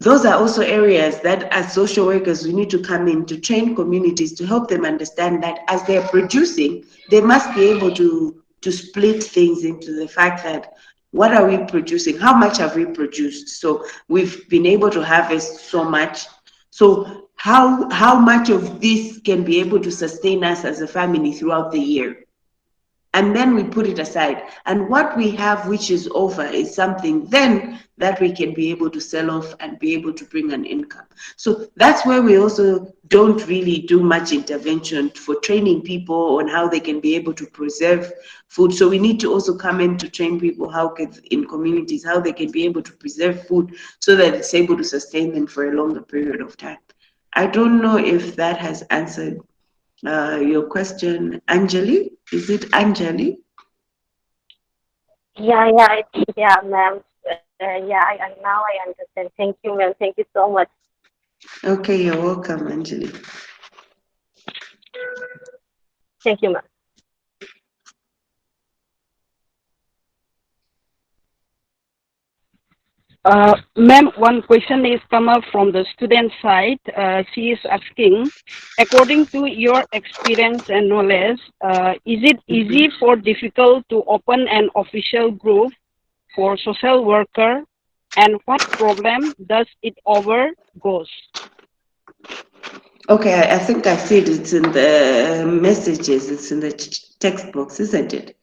those are also areas that as social workers, we need to come in to train communities to help them understand that as they're producing, they must be able to split things into the fact that what are we producing? How much have we produced? So we've been able to harvest so much. So how much of this can be able to sustain us as a family throughout the year? and then we put it aside. And what we have, which is over, is something then that we can be able to sell off and be able to bring an income. So that's where we also don't really do much intervention for training people on how they can be able to preserve food. So we need to also come in to train people in communities, how they can be able to preserve food so that it's able to sustain them for a longer period of time. I don't know if that has answered your question, Anjali. Is it Anjali? Yeah, ma'am. Now I understand. Thank you, ma'am. Thank you so much. Okay, you're welcome, Anjali. Thank you, ma'am. Ma'am, one question is come up from the student side. She is asking, according to your experience and knowledge, is it easy or difficult to open an official group for social worker, and what problem does it overgoes? Okay, I think I see it. It's in the messages. It's in the text box, isn't it?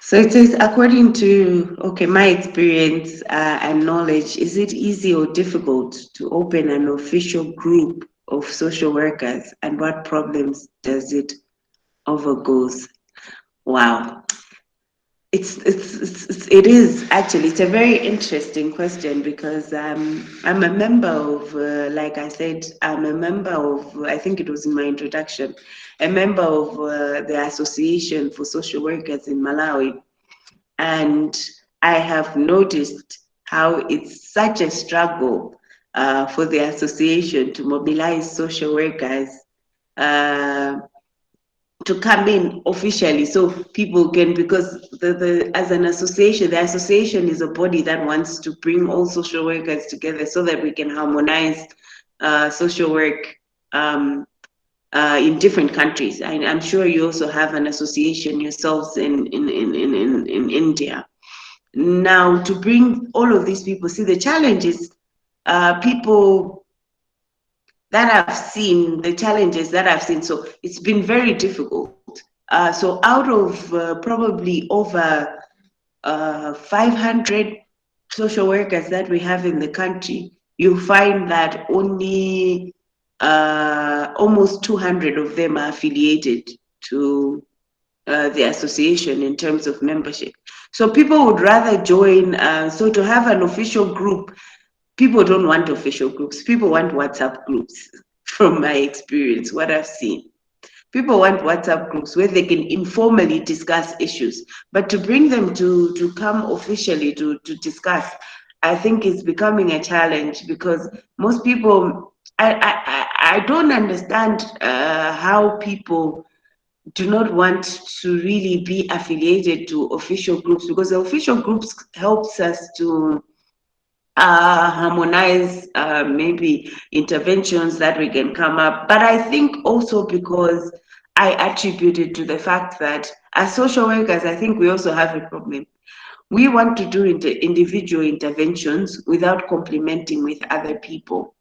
So it says, according to, my experience and knowledge, is it easy or difficult to open an official group of social workers, and what problems does it overgoes? Wow. It is actually, it's a very interesting question because I'm a member of, like I said, I'm a member of, I think it was in my introduction, a member of the Association for Social Workers in Malawi. And I have noticed how it's such a struggle for the association to mobilize social workers to come in officially, so people can, because as an association, the association is a body that wants to bring all social workers together so that we can harmonize social work in different countries. I'm sure you also have an association yourselves in India. Now, to bring all of these people, see, the challenge is people that I've seen, the challenges that I've seen. So it's been very difficult. So out of probably over 500 social workers that we have in the country, you find that only almost 200 of them are affiliated to the association in terms of membership. So people would rather join, so to have an official group, people don't want official groups. People want WhatsApp groups, from my experience, what I've seen. People want WhatsApp groups where they can informally discuss issues. But to bring them to come officially to discuss, I think it's becoming a challenge because most people, I don't understand how people do not want to really be affiliated to official groups, because the official groups helps us to harmonize maybe interventions that we can come up. But I think also because I attribute it to the fact that as social workers, I think we also have a problem. We want to do individual interventions without complementing with other people.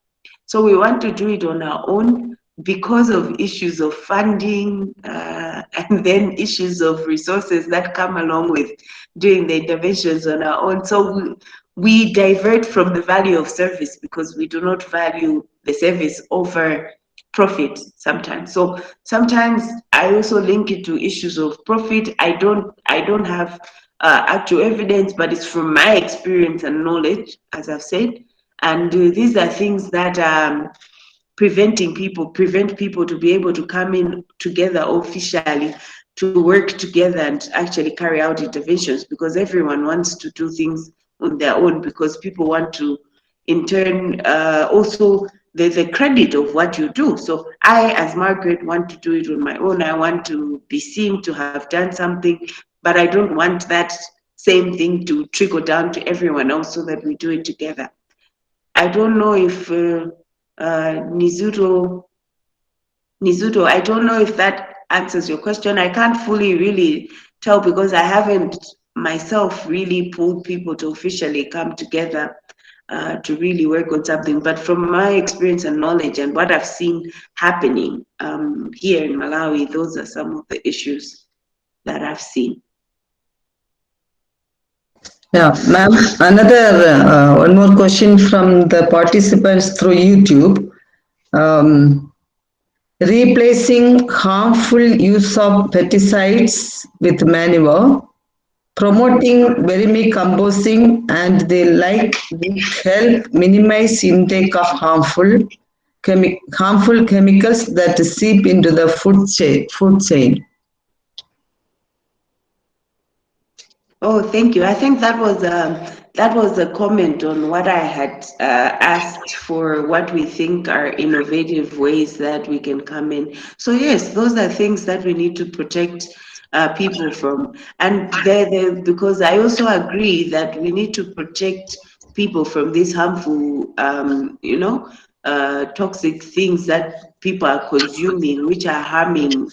So we want to do it on our own because of issues of funding and then issues of resources that come along with doing the interventions on our own. So we divert from the value of service because we do not value the service over profit sometimes. So sometimes I also link it to issues of profit. I don't have actual evidence, but it's from my experience and knowledge, as I've said. And these are things that prevent people to be able to come in together officially to work together and actually carry out interventions, because everyone wants to do things on their own because people want to, in turn, also the credit of what you do. So I, as Margaret, want to do it on my own. I want to be seen to have done something, but I don't want that same thing to trickle down to everyone else so that we do it together. I don't know if Nizuto, I don't know if that answers your question. I can't fully really tell because I haven't myself really pulled people to officially come together to really work on something. But from my experience and knowledge and what I've seen happening here in Malawi, those are some of the issues that I've seen. Yeah, ma'am, another one more question from the participants through YouTube. Replacing harmful use of pesticides with manure, promoting vermicomposting and the like will help minimize intake of harmful chemicals that seep into the food chain. Oh, thank you. I think that was a comment on what I had asked for, what we think are innovative ways that we can come in. So yes, those are things that we need to protect people from. And because I also agree that we need to protect people from these harmful, toxic things that people are consuming, which are harming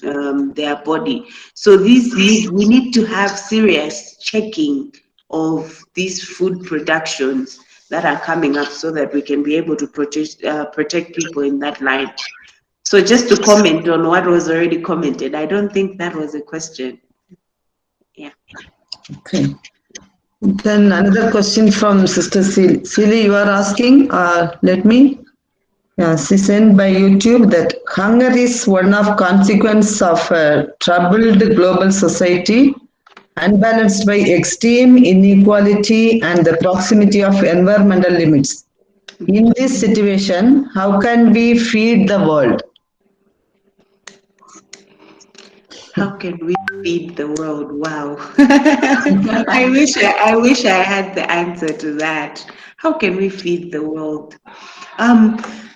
their body. So we need to have serious checking of these food productions that are coming up, so that we can be able to protect people in that line. So just to comment on what was already commented, I don't think that was a question. Yeah. Okay. Then another question from Sister Celie, you are asking, let me. Yeah, she sent by YouTube that hunger is one of consequence of a troubled global society, unbalanced by extreme inequality and the proximity of environmental limits. In this situation, how can we feed the world? How can we feed the world? Wow. I wish I had the answer to that. How can we feed the world?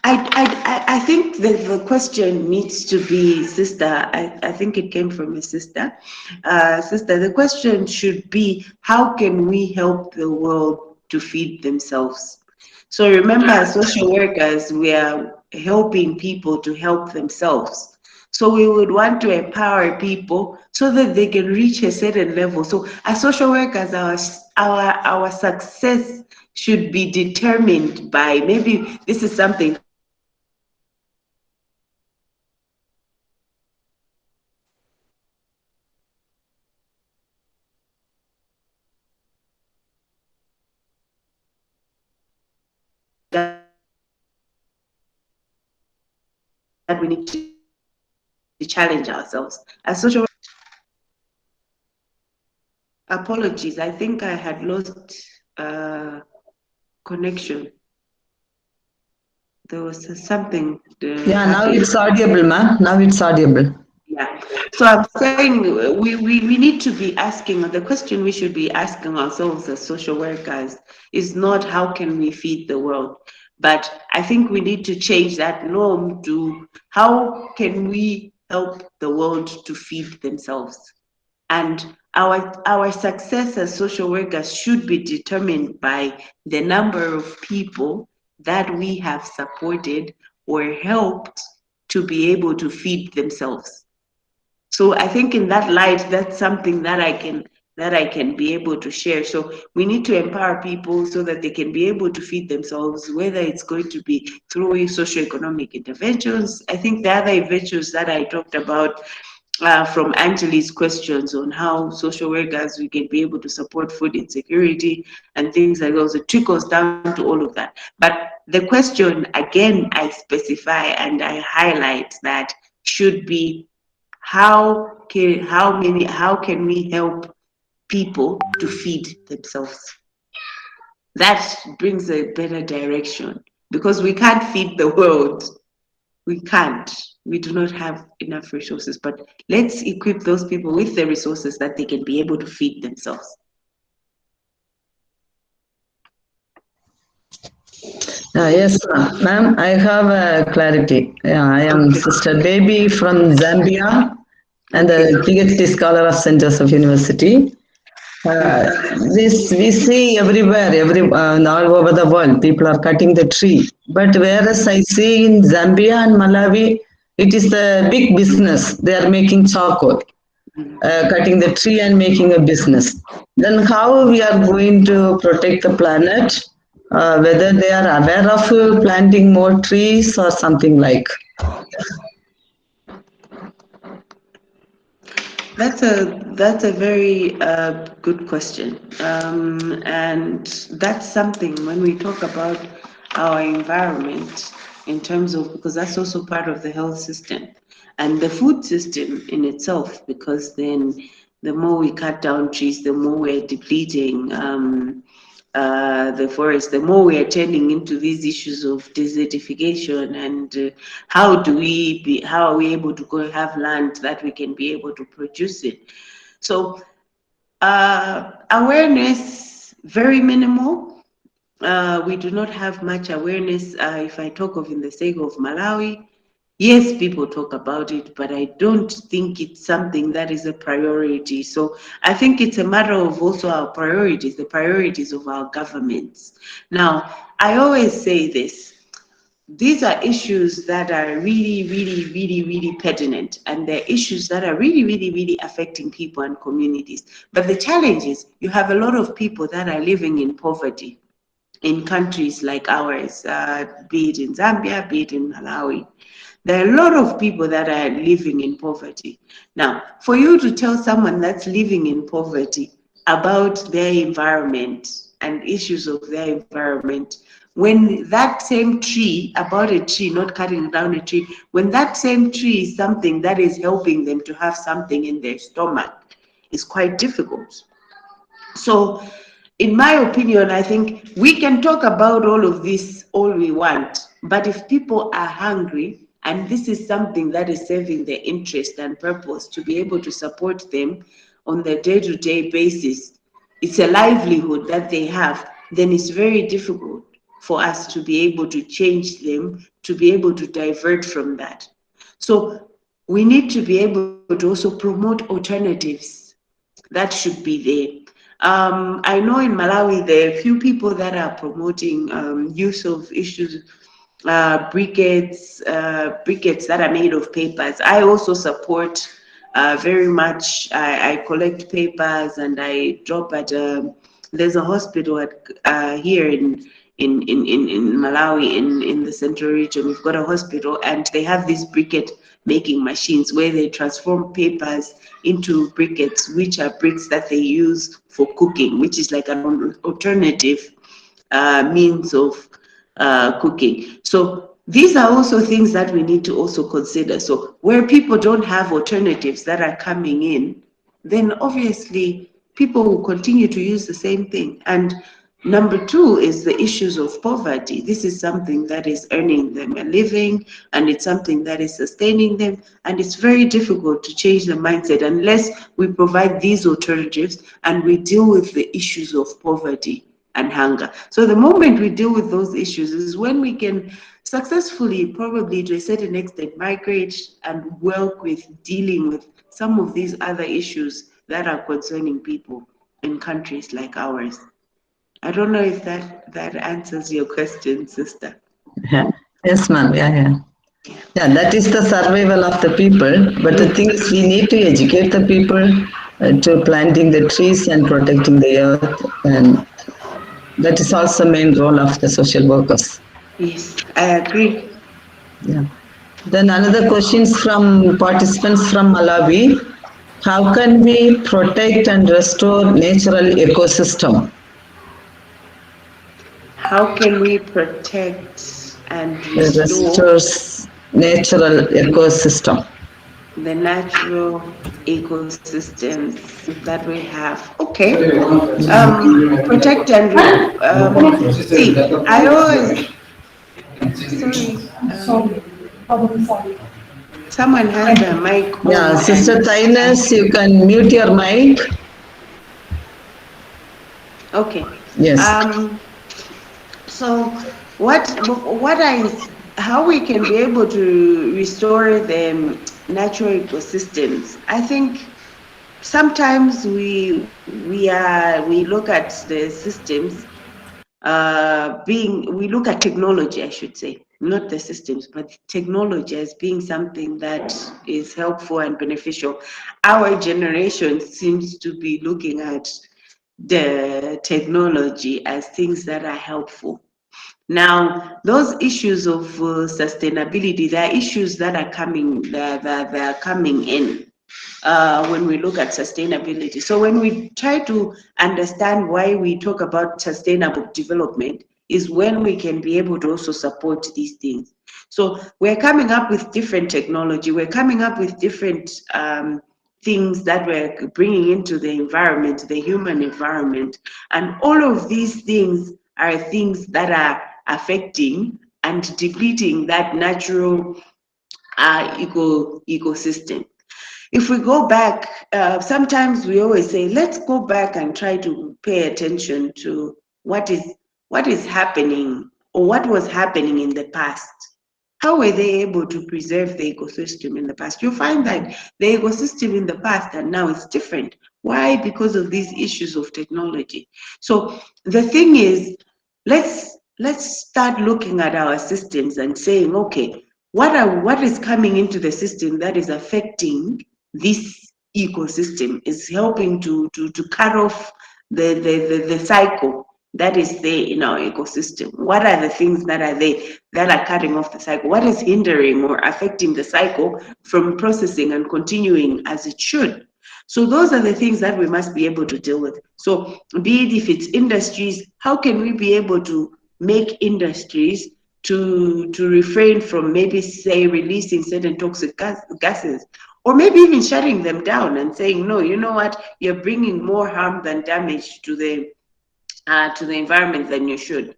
I think that the question needs to be, sister, I think it came from a sister. Sister, the question should be, how can we help the world to feed themselves? So remember, as social workers, we are helping people to help themselves. So we would want to empower people so that they can reach a certain level. So as social workers, our success should be determined by, maybe this is something that we need to challenge ourselves as social. Apologies, I think I had lost connection. There was something. Yeah, now it's audible, ma'am. Now it's audible. Yeah. So I'm saying we need to be asking, the question we should be asking ourselves as social workers is not how can we feed the world, but I think we need to change that norm to how can we help the world to feed themselves. And our success as social workers should be determined by the number of people that we have supported or helped to be able to feed themselves. So I think in that light, that's something that I can be able to share. So we need to empower people so that they can be able to feed themselves, whether it's going to be through socioeconomic interventions. I think the other interventions that I talked about from Angeli's questions on how social workers, we can be able to support food insecurity and things like those. It trickles down to all of that. But the question, again, I specify and I highlight that should be, how can we help people to feed themselves? That brings a better direction, because we can't feed the world. We can't. We do not have enough resources, but let's equip those people with the resources that they can be able to feed themselves. Yes, ma'am. I have a clarity. I am Sister Baby from Zambia and a PhD scholar of St. Joseph University. This we see everywhere, all over the world. People are cutting the tree, but whereas I see in Zambia and Malawi, it is a big business. They are making charcoal, cutting the tree and making a business. Then how we are going to protect the planet? whether they are aware of planting more trees or something like. That's a very good question, and that's something when we talk about our environment in terms of, because that's also part of the health system and the food system in itself, because then the more we cut down trees, the more we're depleting the forest, the more we are turning into these issues of desertification, and how are we able to go have land that we can be able to produce it? So awareness, very minimal. We do not have much awareness. If I talk of in the sake of Malawi, yes, people talk about it, but I don't think it's something that is a priority. So I think it's a matter of also our priorities, the priorities of our governments. Now, I always say this. These are issues that are really, really, really, really pertinent, and they're issues that are really, really, really affecting people and communities. But the challenge is you have a lot of people that are living in poverty in countries like ours, be it in Zambia, be it in Malawi. There are a lot of people that are living in poverty. Now, for you to tell someone that's living in poverty about their environment and issues of their environment, when that same tree, about a tree, not cutting down a tree, when that same tree is something that is helping them to have something in their stomach, is quite difficult. So, in my opinion, I think we can talk about all of this all we want, but if people are hungry, and this is something that is serving their interest and purpose to be able to support them on the day-to-day basis, it's a livelihood that they have, then it's very difficult for us to be able to change them, to be able to divert from that. So we need to be able to also promote alternatives that should be there. I know in Malawi there are a few people that are promoting use of issues, briquettes that are made of papers. I also support very much. I collect papers and I drop at. There's a hospital at here in Malawi in the central region. We've got a hospital and they have these briquette making machines where they transform papers into briquettes, which are bricks that they use for cooking, which is like an alternative means of cooking. So these are also things that we need to also consider. So where people don't have alternatives that are coming in, then obviously people will continue to use the same thing. And number two is the issues of poverty. This is something that is earning them a living, and it's something that is sustaining them. And it's very difficult to change the mindset unless we provide these alternatives and we deal with the issues of poverty and hunger. So the moment we deal with those issues is when we can successfully, probably to a certain extent, migrate and work with dealing with some of these other issues that are concerning people in countries like ours. I don't know if that answers your question, sister. Yeah. Yes, ma'am. Yeah. Yeah, that is the survival of the people. But the thing is, we need to educate the people to planting the trees and protecting the earth, and that is also main role of the social workers. Yes, I agree. Yeah. Then another questions from participants from Malawi. How can we protect and restore natural ecosystem? How can we protect and restore Restores natural ecosystem. the natural ecosystems that we have? Okay. Protect and see. I always sorry. Someone has their mic on. Yeah, Sister Tynus, you can mute your mic. Okay. Yes. So how we can be able to restore the natural ecosystems? I think sometimes we look at the systems we look at technology, I should say, not the systems, but technology as being something that is helpful and beneficial. Our generation seems to be looking at the technology as things that are helpful. Now, those issues of sustainability, there are issues that are coming, that are coming in when we look at sustainability. So when we try to understand why we talk about sustainable development, is when we can be able to also support these things. So we're coming up with different technology, we're coming up with different things that we're bringing into the environment, the human environment, and all of these things are things that are affecting and depleting that natural ecosystem. If we go back, sometimes we always say, let's go back and try to pay attention to what is happening or what was happening in the past. How were they able to preserve the ecosystem in the past? You find that the ecosystem in the past and now is different. Why? Because of these issues of technology. So the thing is, let's start looking at our systems and saying, okay, what is coming into the system that is affecting this ecosystem, is helping to cut off the cycle that is there in our ecosystem? What are the things that are there that are cutting off the cycle? What is hindering or affecting the cycle from processing and continuing as it should? So those are the things that we must be able to deal with. So be it if it's industries, how can we be able to make industries to refrain from maybe, say, releasing certain toxic gases, or maybe even shutting them down and saying, no, you know what, you're bringing more harm than damage to the environment than you should.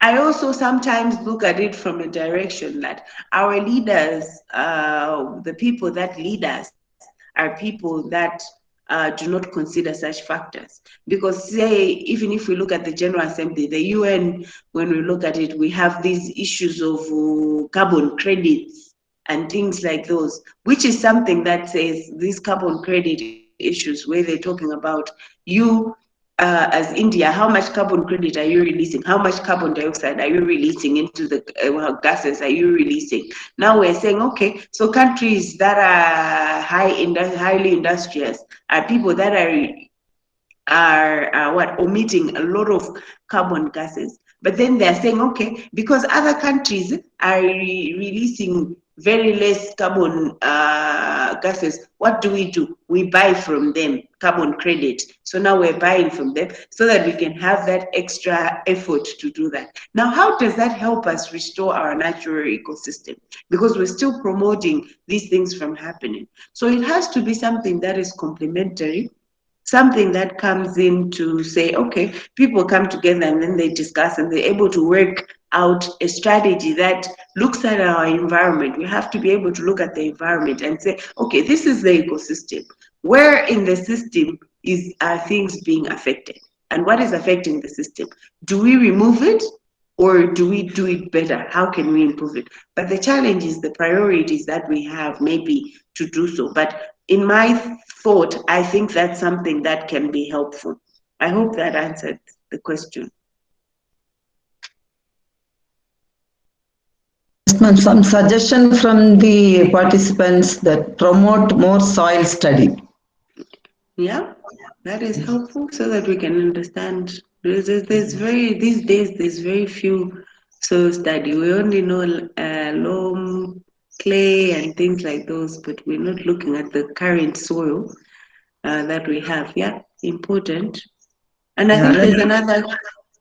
I also sometimes look at it from a direction that our leaders, the people that lead us, are people that do not consider such factors. Because, say, even if we look at the General Assembly, the UN, when we look at it, we have these issues of carbon credits and things like those, which is something that says these carbon credit issues, where they're talking about you, as India, how much carbon credit are you releasing? How much carbon dioxide are you releasing into the gases are you releasing? Now we're saying, okay, so countries that are highly industrious are people that are omitting a lot of carbon gases. But then they're saying, okay, because other countries are releasing very less carbon gases, what do? We buy from them carbon credit. So now we're buying from them so that we can have that extra effort to do that. Now, how does that help us restore our natural ecosystem? Because we're still promoting these things from happening. So it has to be something that is complementary, something that comes in to say, okay, people come together and then they discuss and they're able to work out a strategy that looks at our environment. We have to be able to look at the environment and say, okay, this is the ecosystem. Where in the system are things being affected? And what is affecting the system? Do we remove it? Or do we do it better? How can we improve it? But the challenge is the priorities that we have maybe to do so. But in my thought, I think that's something that can be helpful. I hope that answered the question. Some suggestion from the participants that promote more soil study. Yeah, that is helpful so that we can understand. These days, there's very few soil study. We only know loam, clay, and things like those, but we're not looking at the current soil that we have. Yeah, important. And I think there's another.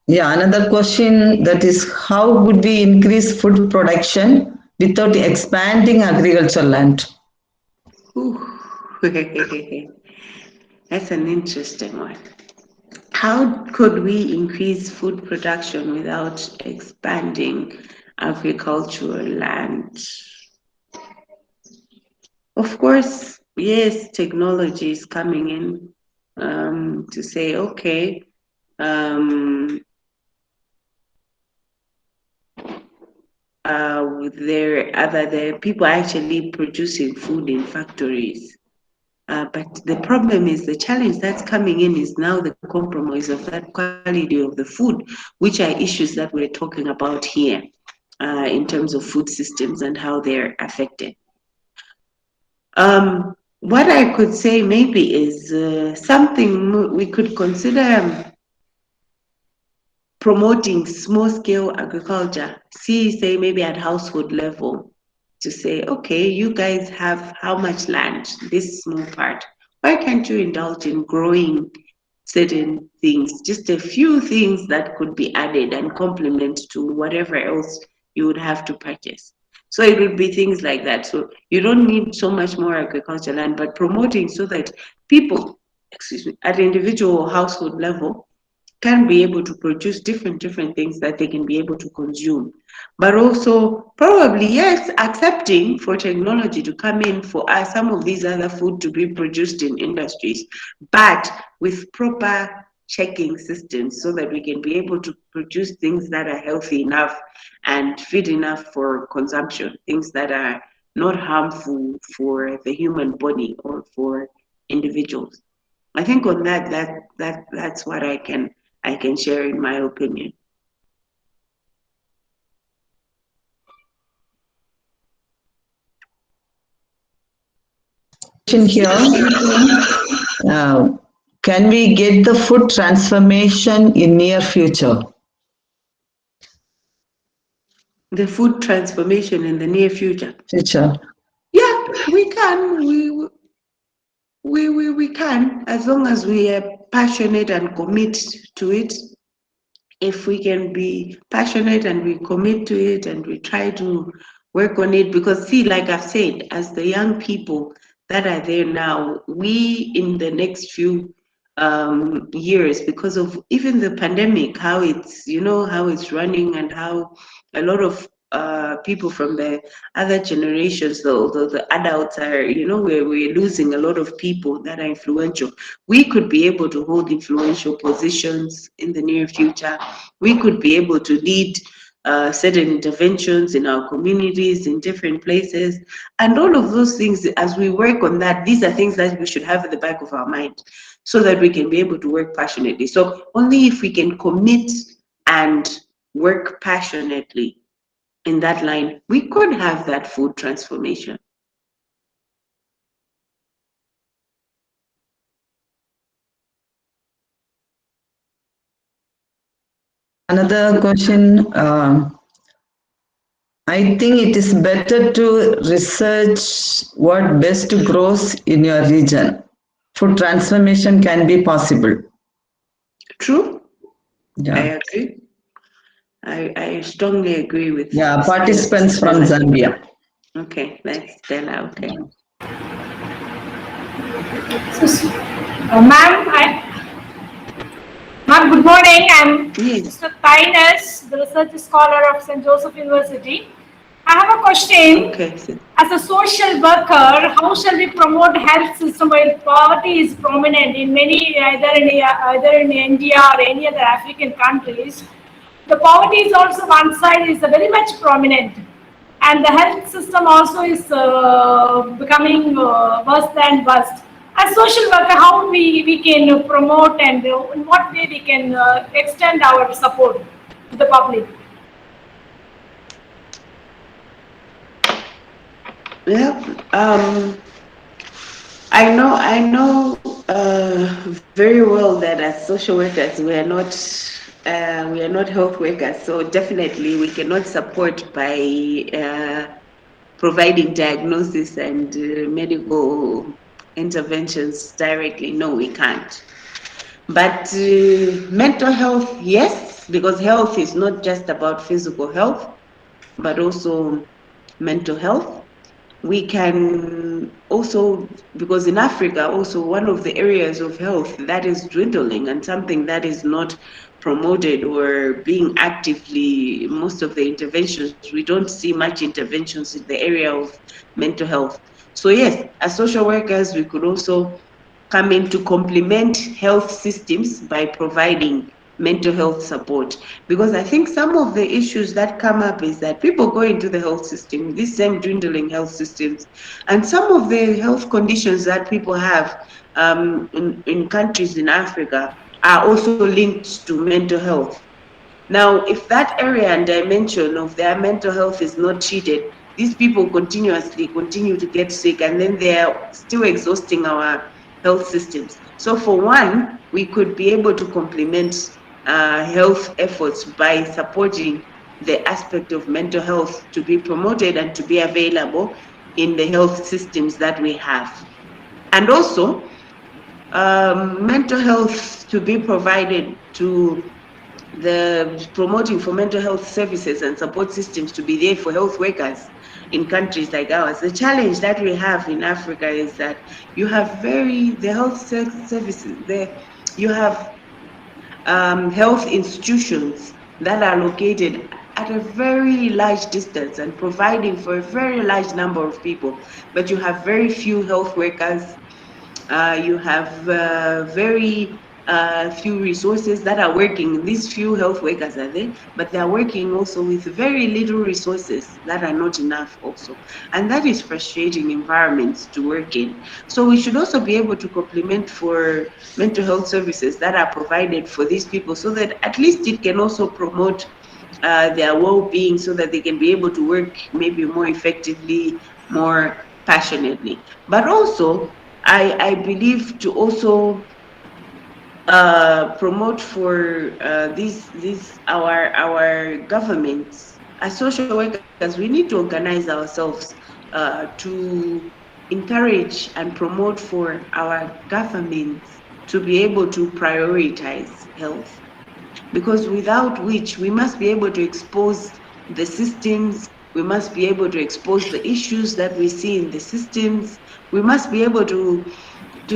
Yeah, another question, that is, how would we increase food production without expanding agricultural land? That's an interesting one. How could we increase food production without expanding agricultural land? Of course, yes, technology is coming in to say, okay, there are people actually producing food in factories. But the problem is, the challenge that's coming in is now the compromise of that quality of the food, which are issues that we're talking about here in terms of food systems and how they're affected. What I could say maybe is something we could consider promoting small-scale agriculture. Say maybe at household level, to say, okay, you guys have how much land? This small part. Why can't you indulge in growing certain things? Just a few things that could be added and complement to whatever else you would have to purchase. So it would be things like that. So you don't need so much more agricultural land, but promoting so that people, at individual household level, can be able to produce different things that they can be able to consume. But also probably, yes, accepting for technology to come in for some of these other food to be produced in industries, but with proper checking systems so that we can be able to produce things that are healthy enough and fit enough for consumption, things that are not harmful for the human body or for individuals. I think on that's what I can share in my opinion. Here, can we get the food transformation in near future? The food transformation in the near future. Future. Yeah, we can. We can, as long as we are passionate and commit to it. If we can be passionate and we commit to it and we try to work on it, because see, like I've said, as the young people that are there now, we in the next few years, because of even the pandemic, how it's how it's running and how a lot of people from the other generations, the adults are, we're losing a lot of people that are influential. We could be able to hold influential positions in the near future. We could be able to lead certain interventions in our communities, in different places, and all of those things. As we work on that, these are things that we should have at the back of our mind so that we can be able to work passionately. So only if we can commit and work passionately in that line, we could have that food transformation. Another question. I think it is better to research what best grows in your region. Food transformation can be possible. True. Yeah. I agree. I strongly agree with. Yeah, participants from Zambia. Okay, that's Stella. Okay. Ma'am, good morning. I'm Mr. Tynus, the research scholar of St. Joseph University. I have a question. Okay. As a social worker, how shall we promote health system while poverty is prominent in many, either in India or any other African countries? The poverty is also one side is very much prominent, and the health system also is becoming worse than worse. As social worker, how we can promote and in what way we can extend our support to the public? Yeah, I know very well that as social workers we are not health workers, so definitely we cannot support by providing diagnosis and medical interventions directly. No, we can't. But mental health, yes, because health is not just about physical health, but also mental health. We can also, because in Africa, also one of the areas of health that is dwindling and something that is not promoted or being actively, most of the interventions, we don't see much interventions in the area of mental health. So yes, as social workers, we could also come in to complement health systems by providing mental health support. Because I think some of the issues that come up is that people go into the health system, these same dwindling health systems, and some of the health conditions that people have in countries in Africa are also linked to mental health. Now, if that area and dimension of their mental health is not treated, these people continuously continue to get sick, and then they're still exhausting our health systems. So for one, we could be able to complement health efforts by supporting the aspect of mental health to be promoted and to be available in the health systems that we have. And also, mental health to be provided to the promoting for mental health services and support systems to be there for health workers in countries like ours. The challenge that we have in Africa is that you have the health services there, you have health institutions that are located at a very large distance and providing for a very large number of people, but you have very few health workers. You have very few resources that are working. These few health workers are there, but they are working also with very little resources that are not enough also. And that is frustrating environments to work in. So we should also be able to complement for mental health services that are provided for these people, so that at least it can also promote their well-being, so that they can be able to work maybe more effectively, more passionately. But also, I believe to also promote for our governments as social workers, we need to organize ourselves to encourage and promote for our governments to be able to prioritize health, because without which we must be able to expose the systems, we must be able to expose the issues that we see in the systems, we must be able to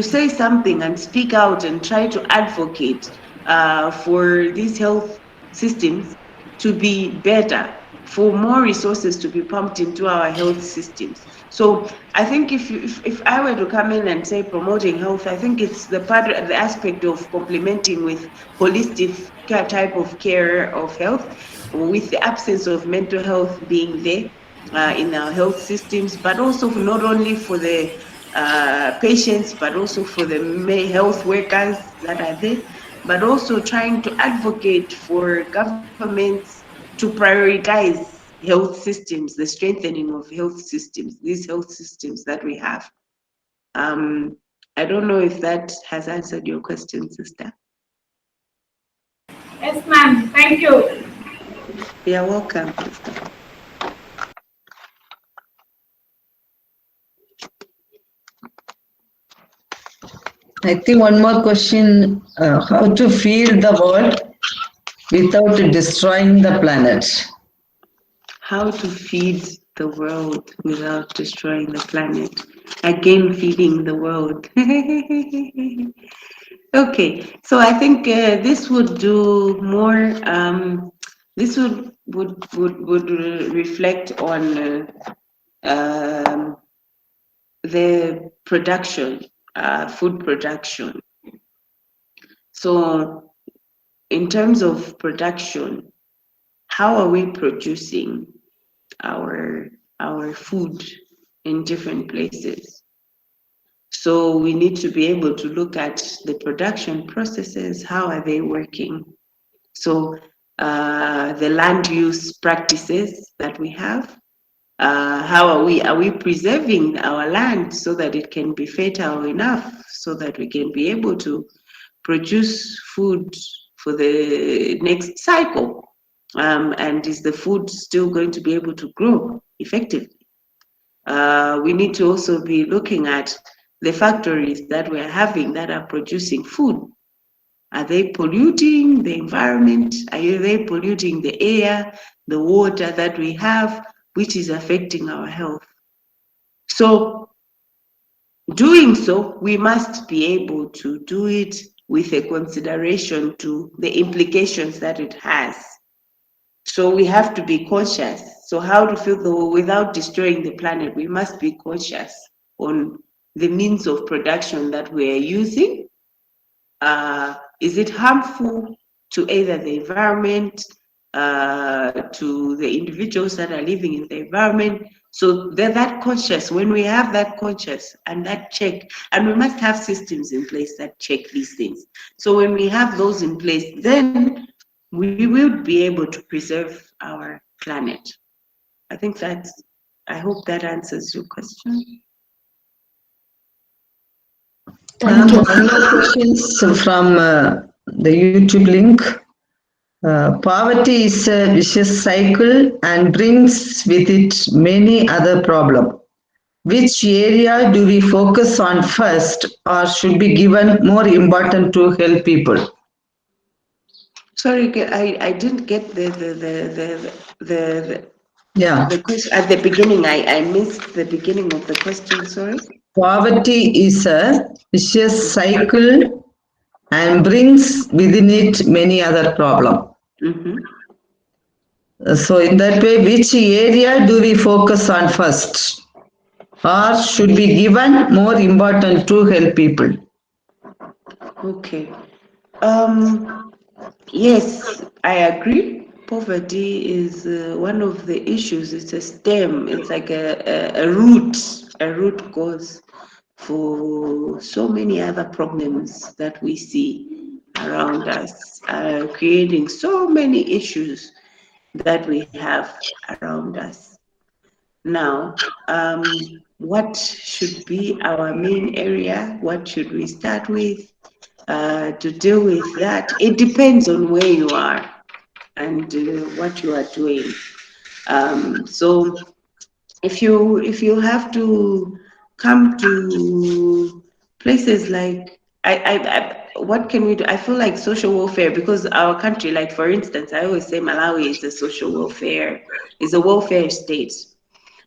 say something and speak out and try to advocate for these health systems to be better, for more resources to be pumped into our health systems. So I think if I were to come in and say promoting health, I think it's the aspect of complementing with holistic type of care of health, with the absence of mental health being there in our health systems, but also not only for the patients, but also for the health workers that are there, but also trying to advocate for governments to prioritize health systems, the strengthening of health systems, these health systems that we have. I don't know if that has answered your question, sister. Yes, ma'am. Thank you. You're welcome, sister. I think one more question, how to feed the world without destroying the planet? How to feed the world without destroying the planet. Again, feeding the world. Okay, so I think this would do more. This would reflect on the production, food production. So, in terms of production, how are we producing our food in different places? So we need to be able to look at the production processes. How are they working? So the land use practices that we have, how are we preserving our land so that it can be fertile enough so that we can be able to produce food for the next cycle? And is the food still going to be able to grow effectively? We need to also be looking at the factories that we're having that are producing food. Are they polluting the environment? Are they polluting the air, the water that we have, which is affecting our health? So, doing so, we must be able to do it with a consideration to the implications that it has. So we have to be conscious. So how to feed the world without destroying the planet? We must be conscious on the means of production that we are using. Is it harmful to either the environment, to the individuals that are living in the environment? So that conscious, when we have that conscious and that check, and we must have systems in place that check these things. So when we have those in place, then we will be able to preserve our planet. I think that's I hope that answers your question. Ma'am, one more question from the YouTube link. Poverty is a vicious cycle and brings with it many other problems. Which area do we focus on first, or should be given more importance to help people? Sorry, I didn't get the Yeah. the question at the beginning. I missed the beginning of the question. Sorry. Poverty is a vicious cycle and brings within it many other problems. So in that way, which area do we focus on first? Or should be given more importance to help people? Okay. Yes, I agree. Poverty is one of the issues. It's a stem. It's like a root cause for so many other problems that we see around us, creating so many issues that we have around us. Now, what should be our main area? What should we start with to deal with that? It depends on where you are and what you are doing. So if you have to come to places like what can we do? I feel like social welfare, because our country, like for instance, I always say Malawi is a welfare state.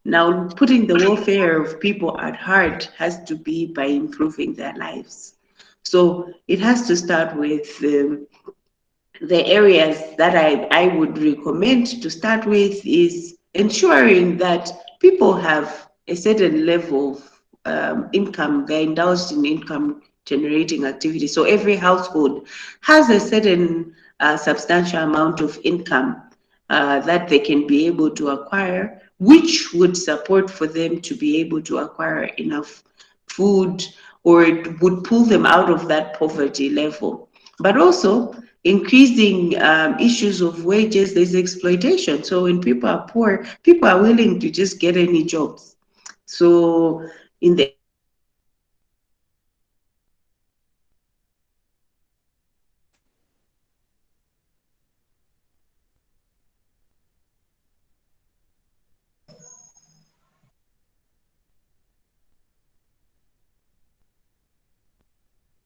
Now, putting the welfare of people at heart has to be by improving their lives. So it has to start with the areas that I would recommend to start with is ensuring that people have a certain level of income, they're indulged in income generating activity. So every household has a certain substantial amount of income that they can be able to acquire, which would support for them to be able to acquire enough food, or it would pull them out of that poverty level. But also increasing issues of wages, there's exploitation. So when people are poor, people are willing to just get any jobs. So in the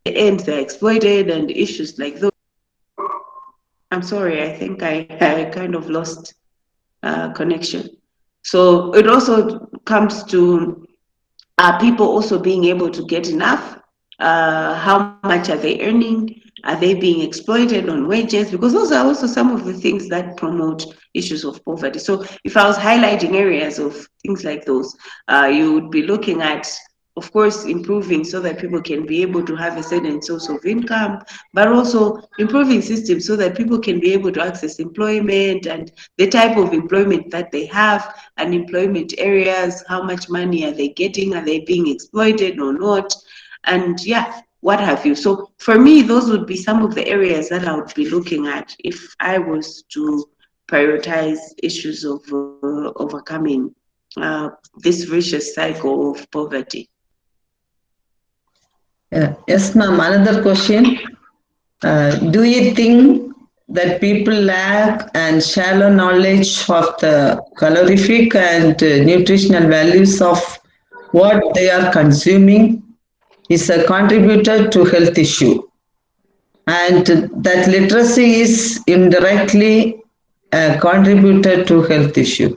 end, they're exploited and issues like those. I'm sorry, I think I kind of lost connection. So it also comes to people also being able to get enough. How much are they earning? Are they being exploited on wages? Because those are also some of the things that promote issues of poverty. So if I was highlighting areas of things like those, you would be looking at, of course, improving so that people can be able to have a certain source of income, but also improving systems so that people can be able to access employment and the type of employment that they have, unemployment areas, how much money are they getting, are they being exploited or not, and yeah, what have you. So for me, those would be some of the areas that I would be looking at if I was to prioritize issues of overcoming this vicious cycle of poverty. Yes, ma'am. Another question. Do you think that people lack and shallow knowledge of the calorific and nutritional values of what they are consuming is a contributor to health issue, and that literacy is indirectly a contributor to health issue?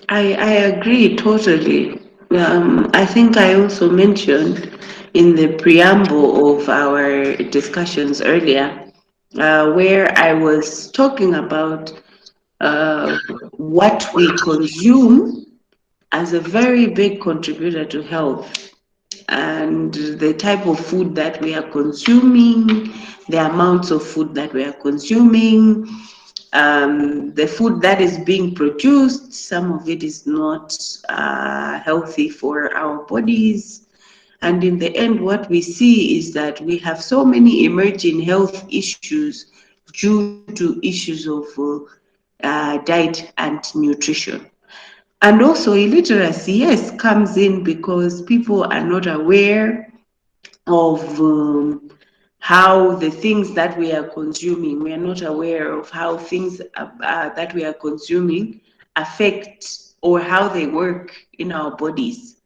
I agree totally. I think I also mentioned in the preamble of our discussions earlier, where I was talking about what we consume as a very big contributor to health, and the type of food that we are consuming, the amounts of food that we are consuming, the food that is being produced, some of it is not healthy for our bodies. And in the end, what we see is that we have so many emerging health issues due to issues of diet and nutrition. And also illiteracy, yes, comes in because people are not aware of how the things that we are consuming, we are not aware of how things that we are consuming affect or how they work in our bodies.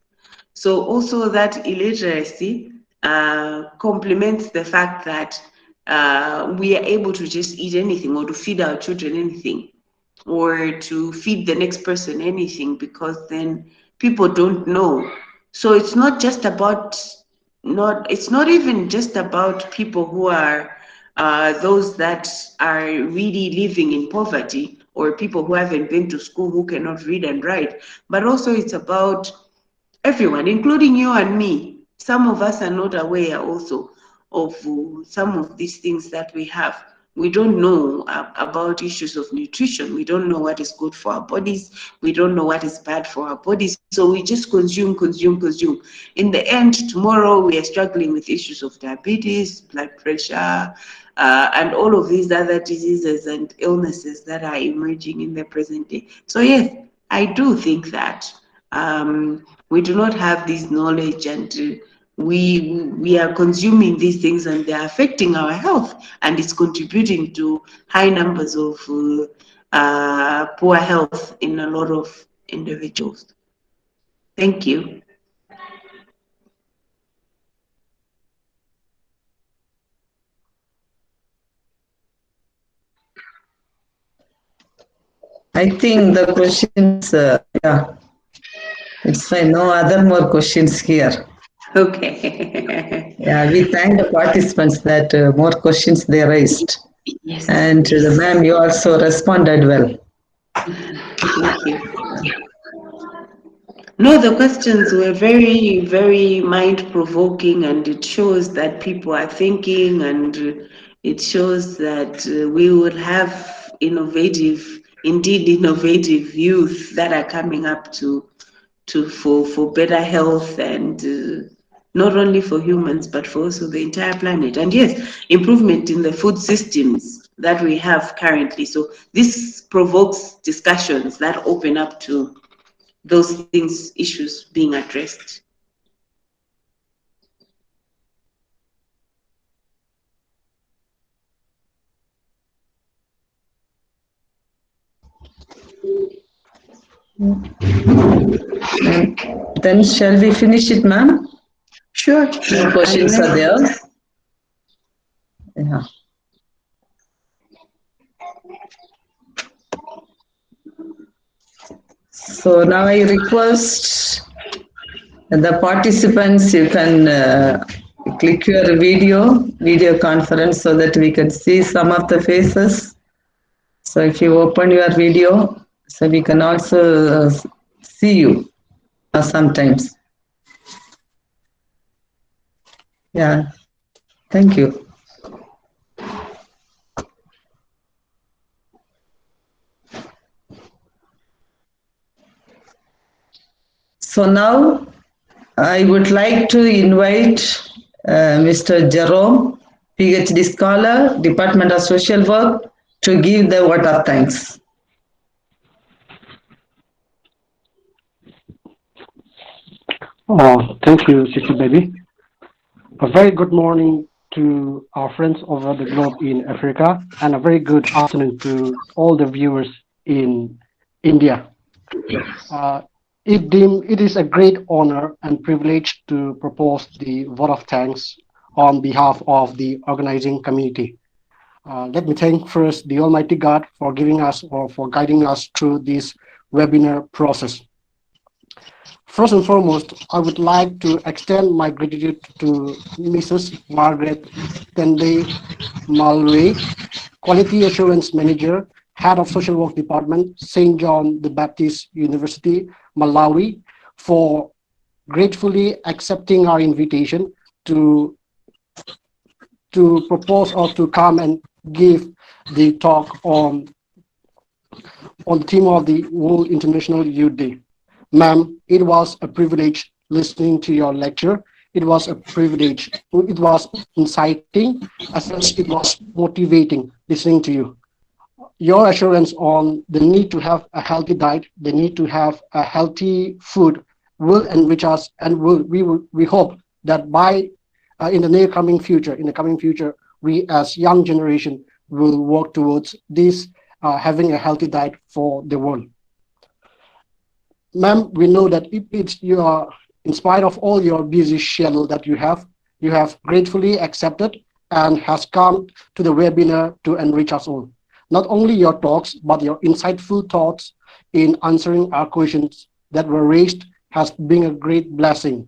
So also that illiteracy complements the fact that we are able to just eat anything or to feed our children anything or to feed the next person anything, because then people don't know. So it's not just about it's not even just about people who are those that are really living in poverty or people who haven't been to school, who cannot read and write, but also it's about everyone, including you and me. Some of us are not aware also of some of these things that we have. We don't know about issues of nutrition. We don't know what is good for our bodies. We don't know what is bad for our bodies. So we just consume, consume, consume. In the end, tomorrow we are struggling with issues of diabetes, blood pressure, and all of these other diseases and illnesses that are emerging in the present day. So yes, I do think that we do not have this knowledge, and we are consuming these things, and they are affecting our health, and it's contributing to high numbers of poor health in a lot of individuals. Thank you. I think the questions, yeah, it's fine. No other more questions here. Okay. Yeah, we thank the participants that more questions they raised. Yes. And ma'am, you also responded well. Thank you. No, the questions were very, very mind-provoking, and it shows that people are thinking, and it shows that we will have innovative youth that are coming up for better health, and not only for humans but for also the entire planet. And yes, improvement in the food systems that we have currently. So this provokes discussions that open up to those things, issues being addressed. And then shall we finish it, ma'am? Sure. No questions are there. Yeah. So now I request the participants, you can click your video conference so that we can see some of the faces. So if you open your video, so we can also see you sometimes. Yeah, thank you. So now I would like to invite Mr. Jerome, PhD scholar, Department of Social Work, to give the vote of thanks. Thank you, Sissy Baby. A very good morning to our friends over the globe in Africa, and a very good afternoon to all the viewers in India. It is a great honor and privilege to propose the vote of thanks on behalf of the organizing community. Let me thank first the Almighty God for giving us or for guiding us through this webinar process. First and foremost, I would like to extend my gratitude to Mrs. Margaret Tende Malawi, Quality Assurance Manager, Head of Social Work Department, St. John the Baptist University, Malawi, for gratefully accepting our invitation to propose or to come and give the talk on the theme of the World International Youth Day. Ma'am, it was a privilege listening to your lecture. It was a privilege. It was inciting, as well as it was motivating listening to you. your assurance on the need to have a healthy diet, the need to have a healthy food will enrich us, and we hope that by in the coming future, we as young generation will work towards this having a healthy diet for the world. Ma'am, we know that it's you are, in spite of all your busy schedule that you have gratefully accepted and has come to the webinar to enrich us all. Not only your talks, but your insightful thoughts in answering our questions that were raised has been a great blessing.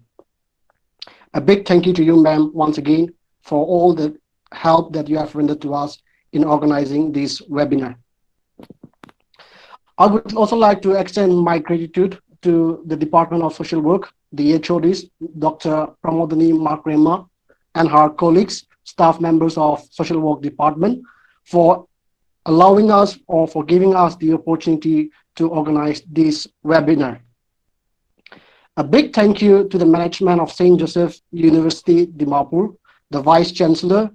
A big thank you to you, ma'am, once again, for all the help that you have rendered to us in organizing this webinar. I would also like to extend my gratitude to the Department of Social Work, the HODs, Dr. Pramodini Markrema, and her colleagues, staff members of Social Work Department, for allowing us or for giving us the opportunity to organize this webinar. A big thank you to the management of St.Joseph University, Dimapur, the Vice Chancellor,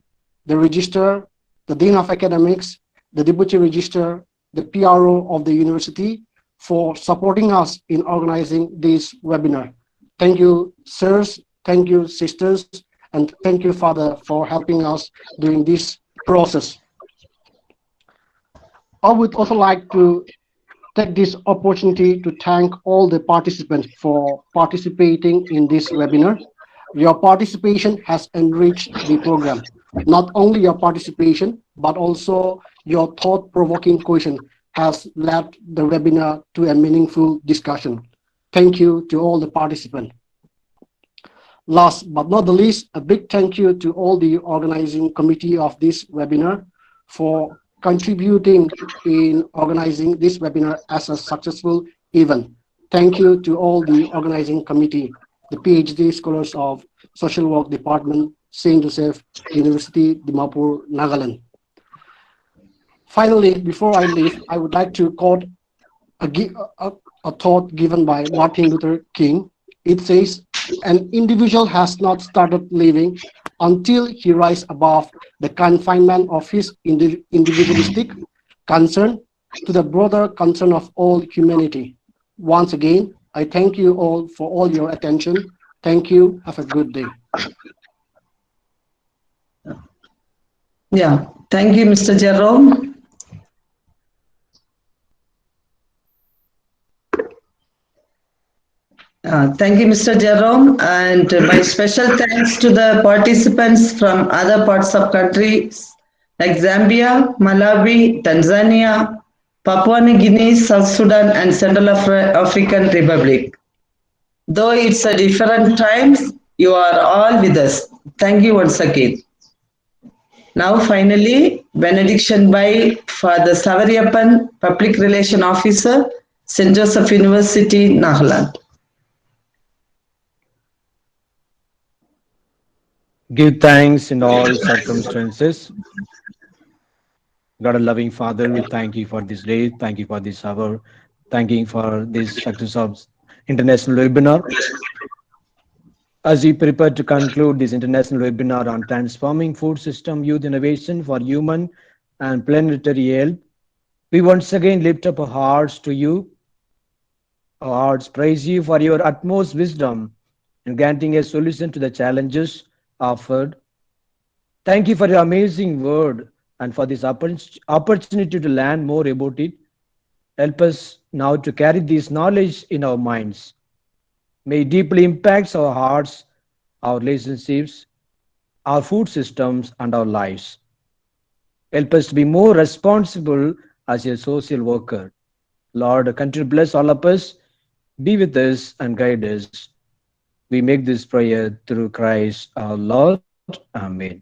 the Registrar, the Dean of Academics, the Deputy Registrar, the PRO of the university for supporting us in organizing this webinar. Thank you, sirs, thank you, sisters, and thank you, Father, for helping us during this process. I would also like to take this opportunity to thank all the participants for participating in this webinar. Your participation has enriched the program. Not only your participation, but also your thought-provoking question has led the webinar to a meaningful discussion. Thank you to all the participants. Last but not the least, a big thank you to all the organizing committee of this webinar for contributing in organizing this webinar as a successful event. Thank you to all the organizing committee, the PhD scholars of Social Work Department, St. Joseph University, Dimapur, Nagaland. Finally, before I leave, I would like to quote a thought given by Martin Luther King. It says, an individual has not started living until he rises above the confinement of his individualistic concern to the broader concern of all humanity. Once again, I thank you all for all your attention. Thank you. Have a good day. Yeah, thank you, Mr. Jerome. Thank you, Mr. Jerome, and my special thanks to the participants from other parts of countries like Zambia, Malawi, Tanzania, Papua New Guinea, South Sudan, and Central African Republic. Though it's a different times, you are all with us. Thank you once again. Now, finally, benediction by Father Savariappan, Public Relation Officer, St. Joseph University, Nagaland. Give thanks in all circumstances. God, a loving Father, we thank you for this day. Thank you for this hour. Thank you for this success of international webinar. As we prepare to conclude this international webinar on transforming food system youth innovation for human and planetary health, we once again lift up our hearts to you. Our hearts praise you for your utmost wisdom in granting a solution to the challenges offered. Thank you for your amazing word and for this opportunity to learn more about it. Help us now to carry this knowledge in our minds. May it deeply impact our hearts, our relationships, our food systems, and our lives. Help us to be more responsible as a social worker. Lord, continue to bless all of us, be with us and guide us. We make this prayer through Christ our Lord. Amen.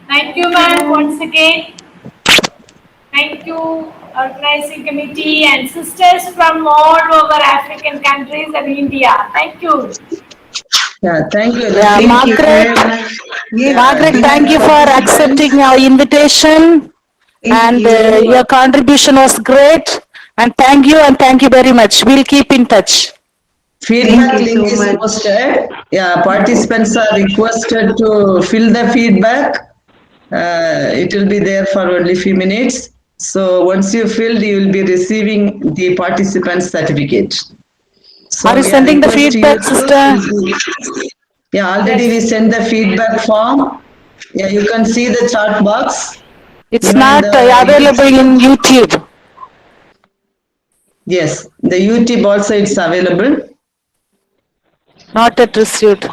Thank you, ma'am, once again. Thank you, organizing committee and sisters from all over African countries and India. Thank you. Yeah, thank you. Yeah, Margaret, thank you for accepting our invitation, and your contribution was great. And thank you very much. We'll keep in touch. Feedback Thank you link so is much. posted. Yeah, participants are requested to fill the feedback. It will be there for only few minutes. So once you filled, you will be receiving the participant certificate. So Are you we are sending the requesting you feedback, to sister? yeah, already we Yes. sent the feedback form. Yeah, you can see the chat box. It's Even not the available in YouTube. yes, the YouTube also it's available. Not yet received.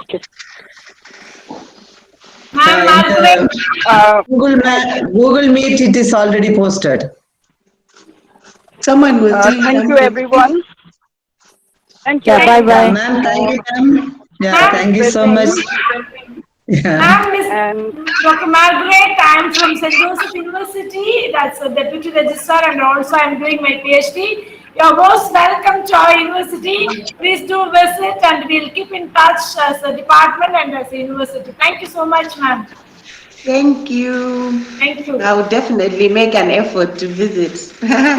Ma'am In Margaret, Google Meet, it is already posted. Someone was saying Thank you, something. everyone. Thank you, Yeah, bye Yeah, everyone, bye. ma'am, thank for you, ma'am. Yeah, ma'am, thank you so much. participating. Yeah. ma'am, Miss And Dr. Margaret, I am from St. Joseph University. That's a deputy registrar, and also I am doing my PhD. You are most welcome to our university. Please do visit, and we'll keep in touch as a department and as a university. Thank you so much, ma'am. Thank you. Thank you. I will definitely make an effort to visit.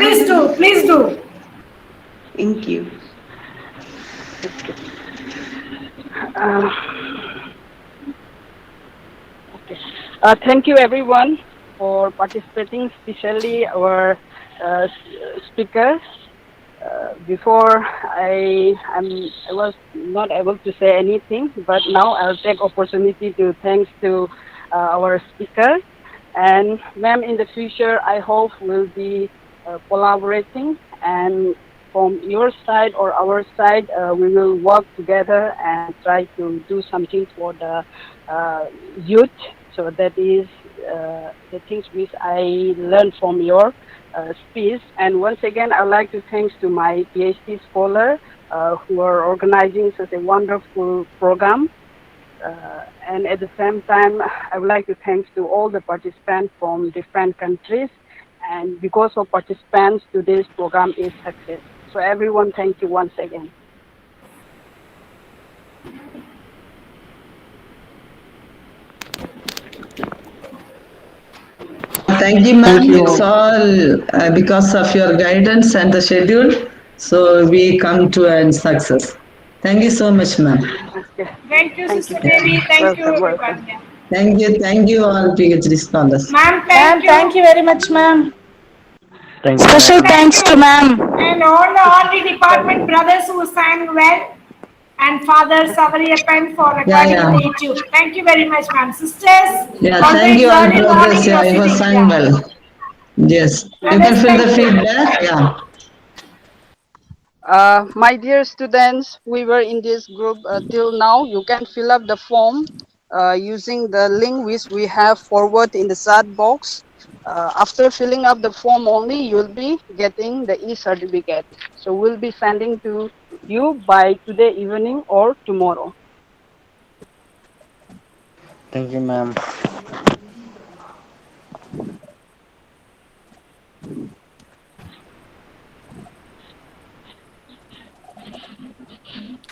Please do, please do. Thank you. uh, thank you, everyone, for participating, especially our speakers. Before I was not able to say anything, but now I'll take opportunity to thanks to our speaker. And ma'am, in the future, I hope we'll be collaborating, and from your side or our side, we will work together and try to do something for the youth. So that is the things which I learned from your speech. And once again, I would like to thanks to my PhD scholar who are organizing such a wonderful program. And at the same time, I would like to thanks to all the participants from different countries. And because of participants, today's program is success. So everyone, thank you once again. Thank you, ma'am. Thank you It's all. all because of your guidance and the schedule. So we come to a success. Thank you so much, ma'am. Okay. Thank you, Thank you. Sister Devi. Thank you, Welcome, welcome. everyone. Yeah. Thank you all PhD scholars. Ma'am, Ma'am, thank thank you. you very much, ma'am. Thank you, Special ma'am. Thank thanks to you. ma'am. And all the department brothers who sang well. And Father Savariyappan for Yeah, recording in yeah. the YouTube. Thank you very much, ma'am. Sisters, Yeah, thank always you all early morning brothers. you Yeah, are you were sitting. sang Yeah. well. Yes. You can Brothers, fill the thank you. feedback. Yeah. My dear students, we were in this group till now. You can fill up the form using the link which we have forward in the chat box. After filling up the form only, you'll be getting the e-certificate. So we'll be sending to you by today evening or tomorrow. Thank you, ma'am.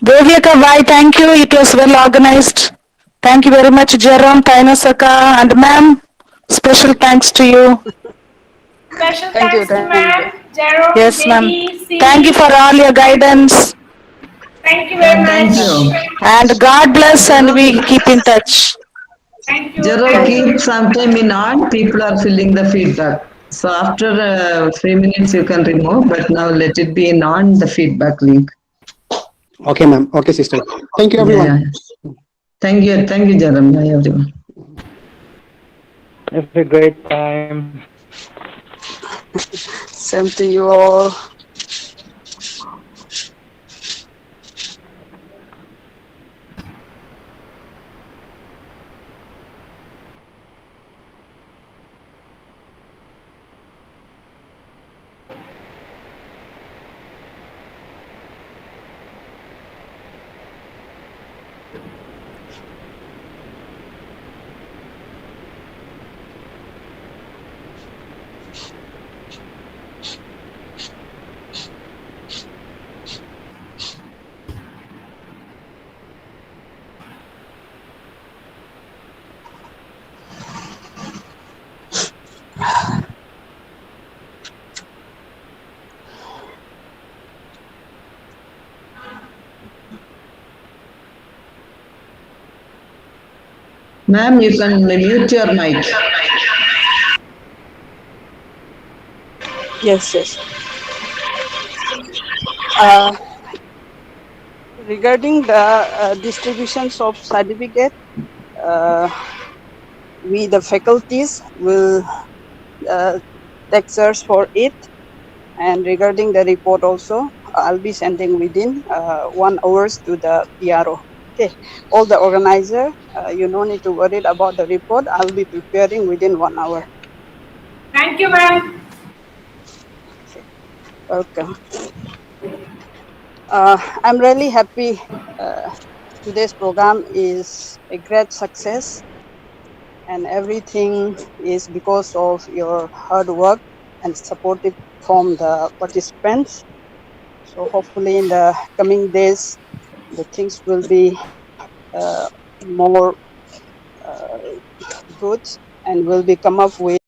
Devyaka, bye. Thank you. It was well organized. Thank you very much, Jerome, Tainasaka, and ma'am. Special thanks to you. Special Thank you, thanks to thank you. ma'am, Jerome, Yes, ma'am. Devi, Thank you C. for all your Thank you. guidance. Thank you very Yeah, thank much. you. And God bless, and we Jerome, keep in touch. Thank you. Jerome, Thank Thank you. keep you. sometime in on. People are filling the feedback. So after 3 minutes, you can remove, but now let it be in on the feedback link. Okay, ma'am. Okay, sister. Thank you, Yeah, everyone. yeah. Thank you, Jerome. Bye, everyone. Have a great time. Same to you all. Ma'am, you can mute your mic. Yes, yes. Regarding the distributions of certificate, we the faculties will take search for it. And regarding the report also, I'll be sending within 1 hour to the PRO. Okay, all the organizer, you no need to worry about the report. I'll be preparing within 1 hour. Thank you, ma'am. Welcome. I'm really happy. Today's program is a great success, and everything is because of your hard work and supportive from the participants. So hopefully in the coming days, the things will be more good, and will be come up with